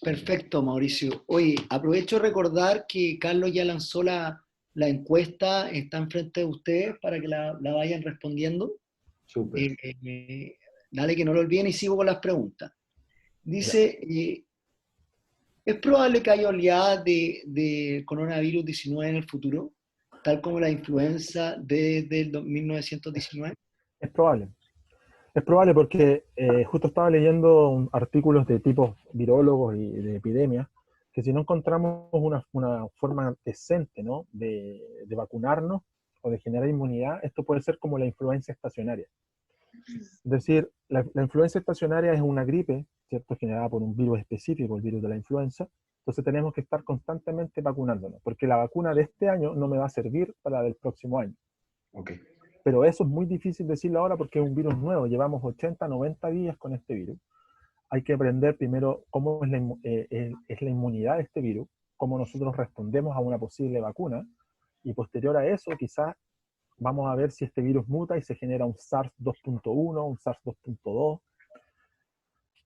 perfecto, Mauricio. Oye, aprovecho de recordar que Carlos ya lanzó la encuesta, está enfrente de ustedes para que la vayan respondiendo. Súper. Eh, dale que no lo olviden y sigo con las preguntas. Ya. Dice, ¿es probable que haya oleadas de coronavirus 19 en el futuro, tal como la influenza desde el 1919? Es probable. Es probable porque justo estaba leyendo artículos de tipos virólogos y de epidemias, que si no encontramos una forma decente, ¿no? de vacunarnos o de generar inmunidad, esto puede ser como la influencia estacionaria. Es decir, la influencia estacionaria es una gripe, ¿cierto? Generada por un virus específico, el virus de la influenza. Entonces tenemos que estar constantemente vacunándonos, porque la vacuna de este año no me va a servir para la del próximo año. Ok, Pero eso es muy difícil decirlo ahora porque es un virus nuevo. Llevamos 80, 90 días con este virus. Hay que aprender primero cómo es la inmunidad de este virus, cómo nosotros respondemos a una posible vacuna, y posterior a eso quizás vamos a ver si este virus muta y se genera un SARS 2.1, un SARS 2.2.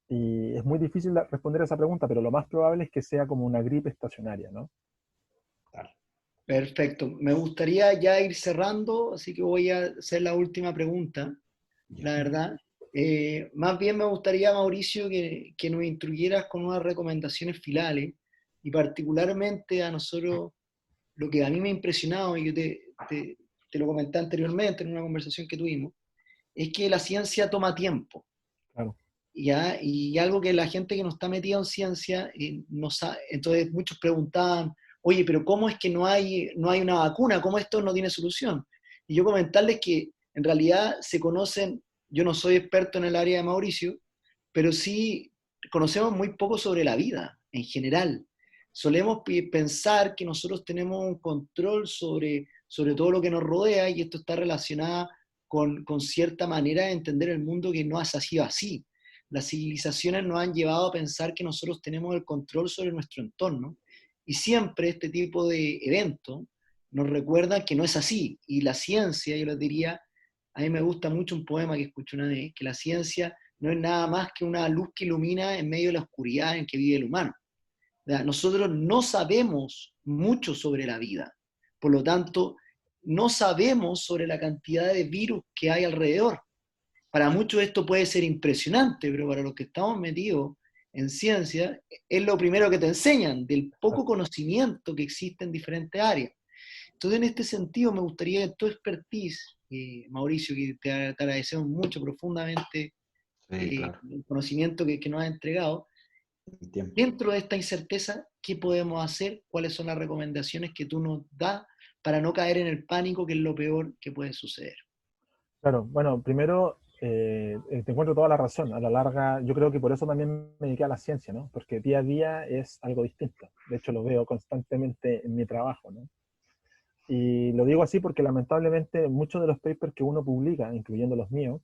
Y es muy difícil responder a esa pregunta, pero lo más probable es que sea como una gripe estacionaria, ¿no? Perfecto. Me gustaría ya ir cerrando, así que voy a hacer la última pregunta, la verdad. Más bien me gustaría, Mauricio, que nos instruyeras con unas recomendaciones finales, y particularmente a nosotros, lo que a mí me ha impresionado, y yo te lo comenté anteriormente en una conversación que tuvimos, es que la ciencia toma tiempo. Claro. ¿Ya? Y algo que la gente que no está metida en ciencia no sabe. Entonces muchos preguntaban, oye, pero ¿cómo es que no hay una vacuna? ¿Cómo esto no tiene solución? Y yo comentarles que en realidad se conocen, yo no soy experto en el área de Mauricio, pero sí conocemos muy poco sobre la vida en general. Solemos pensar que nosotros tenemos un control sobre todo lo que nos rodea, y esto está relacionado con cierta manera de entender el mundo que no ha sido así. Las civilizaciones nos han llevado a pensar que nosotros tenemos el control sobre nuestro entorno, y siempre este tipo de eventos nos recuerdan que no es así. Y la ciencia, yo les diría, a mí me gusta mucho un poema que escuché una vez, que la ciencia no es nada más que una luz que ilumina en medio de la oscuridad en que vive el humano. O sea, nosotros no sabemos mucho sobre la vida, por lo tanto, no sabemos sobre la cantidad de virus que hay alrededor. Para muchos esto puede ser impresionante, pero para los que estamos metidos en ciencia, es lo primero que te enseñan, del poco conocimiento que existe en diferentes áreas. Entonces, en este sentido, me gustaría que tu expertise, Mauricio, que te agradecemos mucho profundamente Sí, claro. el conocimiento que nos has entregado, El tiempo. dentro de esta incerteza, ¿qué podemos hacer? ¿Cuáles son las recomendaciones que tú nos das para no caer en el pánico, que es lo peor que puede suceder? Claro, bueno, primero te encuentro toda la razón. A la larga, yo creo que por eso también me dediqué a la ciencia, ¿no? Porque día a día es algo distinto. De hecho, lo veo constantemente en mi trabajo, ¿no? Y lo digo así porque lamentablemente muchos de los papers que uno publica, incluyendo los míos,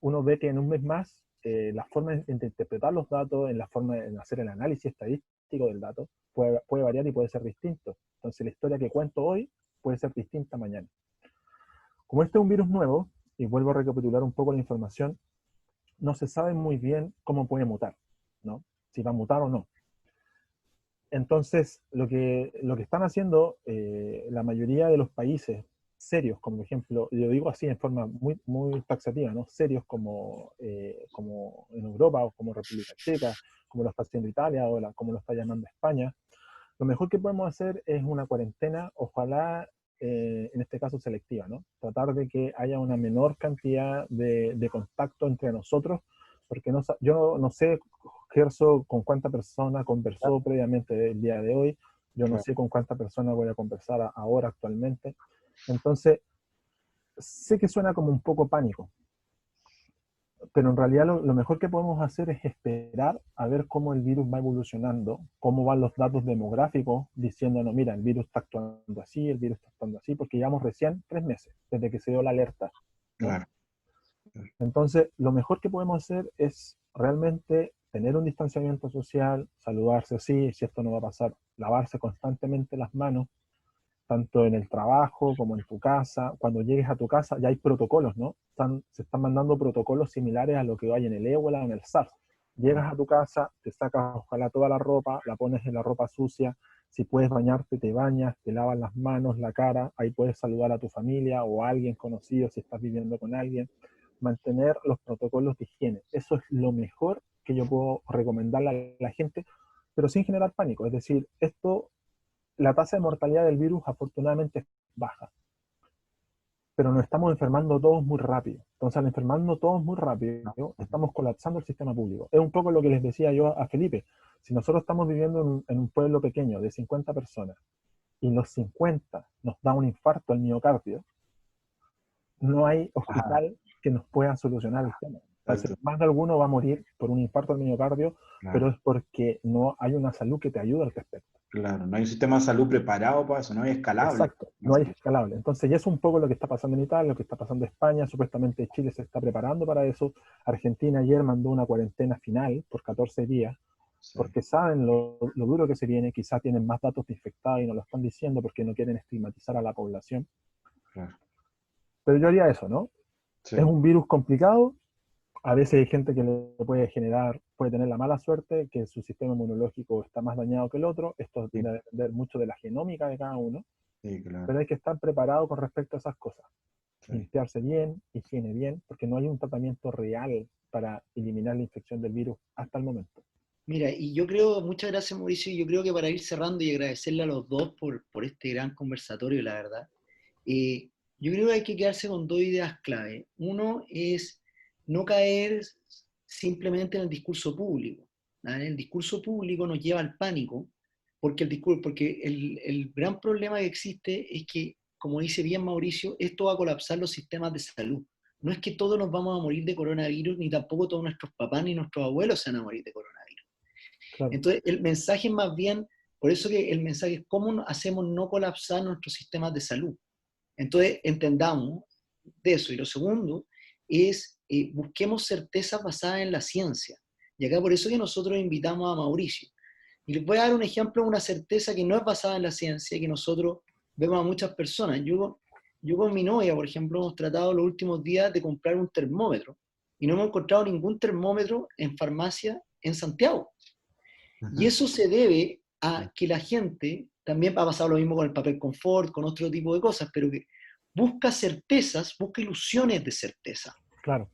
uno ve que en un mes más la forma de interpretar los datos, en la forma de hacer el análisis estadístico del dato, puede variar y puede ser distinto. Entonces la historia que cuento hoy puede ser distinta mañana. Como este es un virus nuevo, y vuelvo a recapitular un poco la información, no se sabe muy bien cómo puede mutar, ¿no? Si va a mutar o no. Entonces, lo que están haciendo la mayoría de los países serios, como por ejemplo, yo digo así en forma muy, muy taxativa, ¿no? Serios como en Europa, o como República Checa, como lo está haciendo Italia, o como lo está llamando España, lo mejor que podemos hacer es una cuarentena, ojalá en este caso selectiva, ¿no? Tratar de que haya una menor cantidad de contacto entre nosotros, porque yo no sé, Gerso, con cuánta persona conversó previamente el día de hoy, yo no sé con cuánta persona voy a conversar ahora actualmente. Entonces, sé que suena como un poco pánico, pero en realidad lo mejor que podemos hacer es esperar a ver cómo el virus va evolucionando, cómo van los datos demográficos, diciéndonos, mira, el virus está actuando así, el virus está actuando así, porque llevamos recién 3 meses desde que se dio la alerta, ¿no? Claro. Entonces, lo mejor que podemos hacer es realmente tener un distanciamiento social, saludarse así, si esto no va a pasar, lavarse constantemente las manos, tanto en el trabajo como en tu casa. Cuando llegues a tu casa ya hay protocolos, ¿no? Se están mandando protocolos similares a lo que hay en el ébola o en el SARS. Llegas a tu casa, te sacas ojalá toda la ropa, la pones en la ropa sucia, si puedes bañarte te bañas, te lavas las manos, la cara, ahí puedes saludar a tu familia o a alguien conocido si estás viviendo con alguien. Mantener los protocolos de higiene, eso es lo mejor que yo puedo recomendarle a la gente, pero sin generar pánico. Es decir, la tasa de mortalidad del virus afortunadamente es baja, pero nos estamos enfermando todos muy rápido. Entonces, al enfermarnos todos muy rápido, estamos colapsando el sistema público. Es un poco lo que les decía yo a Felipe. Si nosotros estamos viviendo en un pueblo pequeño de 50 personas y los 50 nos da un infarto al miocardio, no hay hospital que nos pueda solucionar el tema. Entonces, más de alguno va a morir por un infarto al miocardio, pero es porque no hay una salud que te ayude al respecto. Claro, no hay un sistema de salud preparado para eso, no es escalable. Exacto, no hay escalable. Entonces ya es un poco lo que está pasando en Italia, lo que está pasando en España, supuestamente Chile se está preparando para eso. Argentina ayer mandó una cuarentena final por 14 días Sí, porque saben lo duro que se viene, quizás tienen más datos de infectados y no lo están diciendo porque no quieren estigmatizar a la población. claro. Pero yo haría eso, ¿no? Sí, Es un virus complicado, a veces hay gente que le puede generar, puede tener la mala suerte, que su sistema inmunológico está más dañado que el otro, esto sí, tiene que depender mucho de la genómica de cada uno, sí, claro. pero hay que estar preparado con respecto a esas cosas. Sí. Limpiarse bien, higiene bien, porque no hay un tratamiento real para eliminar la infección del virus hasta el momento. Mira, y yo creo, muchas gracias Mauricio, y yo creo que para ir cerrando y agradecerle a los dos por este gran conversatorio, la verdad, yo creo que hay que quedarse con dos ideas clave. Uno es no caer simplemente en el discurso público. ¿Vale? El discurso público nos lleva al pánico, porque el gran problema que existe es que, como dice bien Mauricio, esto va a colapsar los sistemas de salud. No es que todos nos vamos a morir de coronavirus, ni tampoco todos nuestros papás ni nuestros abuelos se van a morir de coronavirus. Claro, Entonces, el mensaje es más bien, por eso que el mensaje es cómo hacemos no colapsar nuestros sistemas de salud. Entonces, entendamos de eso. Y lo segundo es, busquemos certezas basadas en la ciencia. Y acá por eso que nosotros invitamos a Mauricio. Y les voy a dar un ejemplo de una certeza que no es basada en la ciencia, que nosotros vemos a muchas personas. Yo con mi novia, por ejemplo, hemos tratado los últimos días de comprar un termómetro y no hemos encontrado ningún termómetro en farmacia en Santiago. Y Ujú. eso se debe Sí, a que la gente, también ha pasado lo mismo con el papel confort, con otro tipo de cosas, pero que busca certezas, busca ilusiones de certeza. claro.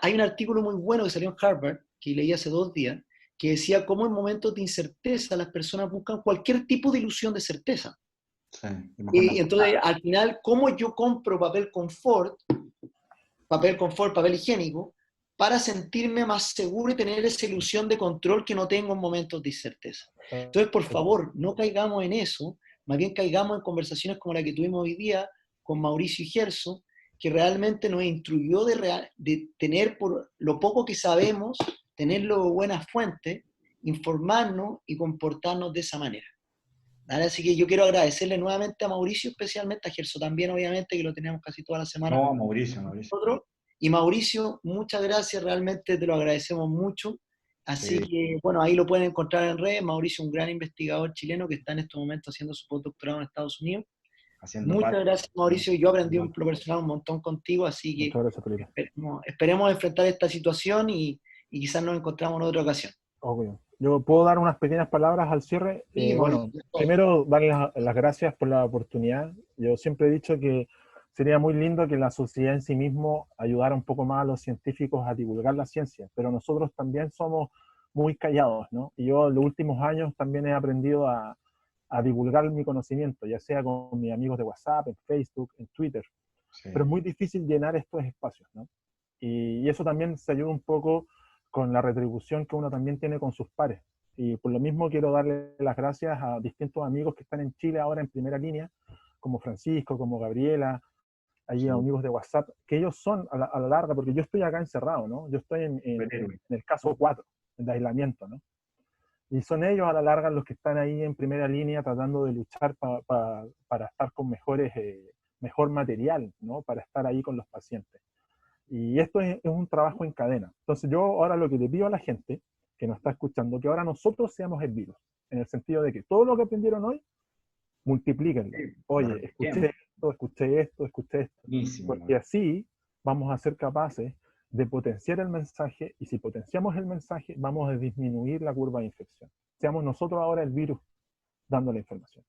Hay un artículo muy bueno que salió en Harvard, que leí hace 2 días, que decía cómo en momentos de incerteza las personas buscan cualquier tipo de ilusión de certeza. sí, y mejor no Y hacer entonces, nada. al final, ¿cómo yo compro papel higiénico, para sentirme más seguro y tener esa ilusión de control que no tengo en momentos de incerteza? Entonces, por Perfecto. favor, no caigamos en eso, más bien caigamos en conversaciones como la que tuvimos hoy día con Mauricio y Gerso, que realmente nos instruyó de tener, por lo poco que sabemos, tenerlo buenas fuentes, informarnos y comportarnos de esa manera. ¿Vale? Así que yo quiero agradecerle nuevamente a Mauricio, especialmente a Gerso también, obviamente, que lo tenemos casi toda la semana No, Mauricio, Mauricio. nosotros. Y Mauricio, muchas gracias, realmente te lo agradecemos mucho. Así Sí, que, bueno, ahí lo pueden encontrar en redes. Mauricio, un gran investigador chileno que está en estos momentos haciendo su postdoctorado en Estados Unidos. haciendo Muchas patria. gracias, Mauricio. Yo aprendí en lo personal un montón contigo, así que Muchas gracias, Felipe. esperemos enfrentar esta situación y quizás nos encontramos en otra ocasión. Obvio. Yo puedo dar unas pequeñas palabras al cierre. Sí, Bueno, Mauricio. primero darles las gracias por la oportunidad. Yo siempre he dicho que sería muy lindo que la sociedad en sí mismo ayudara un poco más a los científicos a divulgar la ciencia, pero nosotros también somos muy callados, ¿no? Y yo en los últimos años también he aprendido a divulgar mi conocimiento, ya sea con mis amigos de WhatsApp, en Facebook, en Twitter, Sí, pero es muy difícil llenar estos espacios, ¿no? Y eso también se ayuda un poco con la retribución que uno también tiene con sus pares. Y por lo mismo quiero darle las gracias a distintos amigos que están en Chile ahora en primera línea, como Francisco, como Gabriela, allí sí. amigos de WhatsApp, que ellos son a la larga, porque yo estoy acá encerrado, ¿no? Yo estoy Superhéroe. en el caso 4 de aislamiento, ¿no? Y son ellos a la larga los que están ahí en primera línea tratando de luchar para estar con mejor material, ¿no? Para estar ahí con los pacientes. Y esto es un trabajo en cadena. Entonces yo ahora lo que le pido a la gente que nos está escuchando, que ahora nosotros seamos el virus, en el sentido de que todo lo que aprendieron hoy, multiplíquenlo. Sí, lo Oye, repliquemos. escuché esto, Buenísimo, porque Mauricio. así vamos a ser capaces de potenciar el mensaje y si potenciamos el mensaje vamos a disminuir la curva de infección. Seamos nosotros ahora el virus dando la información.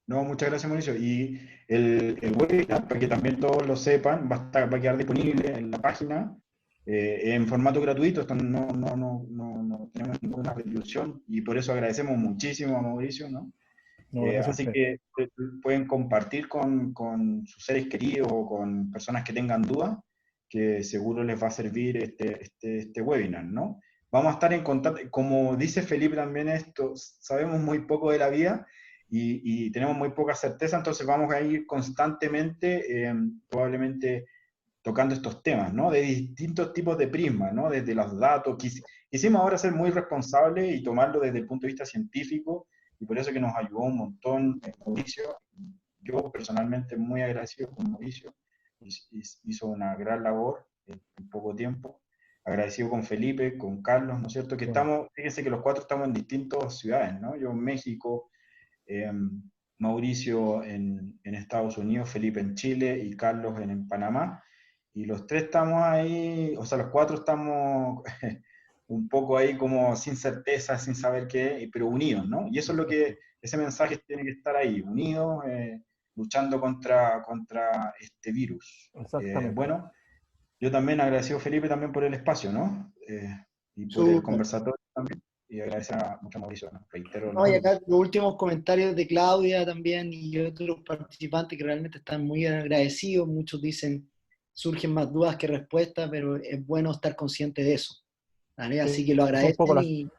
No, muchas gracias, Mauricio. Y el webinar, para que también todos lo sepan, va a quedar disponible en la página en formato gratuito. Esto no tenemos ninguna retribución y por eso agradecemos muchísimo a Mauricio, ¿no? No, gracias a Así usted. que pueden compartir con sus seres queridos o con personas que tengan dudas, que seguro les va a servir este webinar, ¿no? Vamos a estar en contacto, como dice Felipe también esto, sabemos muy poco de la vida y tenemos muy poca certeza, entonces vamos a ir constantemente, probablemente tocando estos temas, ¿no? De distintos tipos de prismas, ¿no? Desde los datos. Quisimos ahora ser muy responsables y tomarlo desde el punto de vista científico, y por eso que nos ayudó un montón Mauricio. Yo personalmente muy agradecido con Mauricio. Hizo una gran labor en poco tiempo. agradecido con Felipe, con Carlos, ¿no es cierto? Que estamos, fíjense que los cuatro estamos en distintas ciudades, ¿no? Yo en México, Mauricio en Estados Unidos, Felipe en Chile y Carlos en Panamá. Y los tres estamos ahí, o sea, los cuatro estamos un poco ahí como sin certeza, sin saber qué, pero unidos, ¿no? Y eso es lo que, ese mensaje tiene que estar ahí, unidos, luchando contra este virus. Exactamente. Bueno, yo también agradecido, Felipe, también por el espacio, ¿no? Y por el Súper. conversatorio también. Y agradecer mucho a Mauricio, ¿no? Reitero. No, y acá los últimos comentarios de Claudia también y otros participantes que realmente están muy agradecidos. Muchos dicen, surgen más dudas que respuestas, pero es bueno estar consciente de eso, ¿vale? Así que lo Es un poco agradecen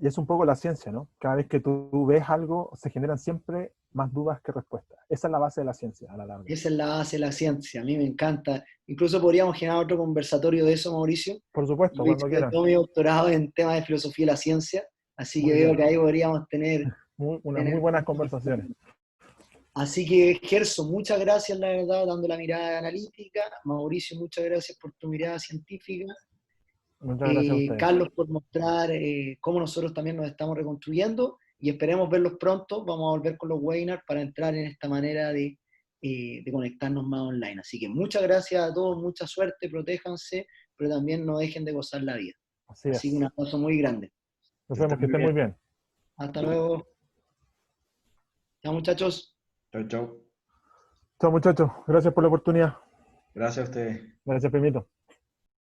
y es un poco la ciencia, ¿no? Cada vez que tú ves algo, se generan siempre más dudas que respuestas. Esa es la base de la ciencia, a la larga. esa es la base de la ciencia. A mí me encanta. Incluso podríamos generar otro conversatorio de eso, Mauricio. Por supuesto, Yo cuando hice quieran. todo mi doctorado en temas de filosofía de la ciencia, así Muy que veo bien. que ahí podríamos tener Unas muy buenas conversaciones. Así que, Gerso, muchas gracias, la verdad, dando la mirada analítica. Mauricio, muchas gracias por tu mirada científica. Muchas gracias a ustedes. Carlos, por mostrar cómo nosotros también nos estamos reconstruyendo y esperemos verlos pronto. Vamos a volver con los webinars para entrar en esta manera de conectarnos más online. Así que muchas gracias a todos, mucha suerte, protéjanse, pero también no dejen de gozar la vida. Así que un abrazo muy grande. Nos vemos, que estén muy bien. Hasta luego. Chao, muchachos. Chau, chau. Chao, muchachos. Gracias por la oportunidad. Gracias a ustedes. Gracias, Primito.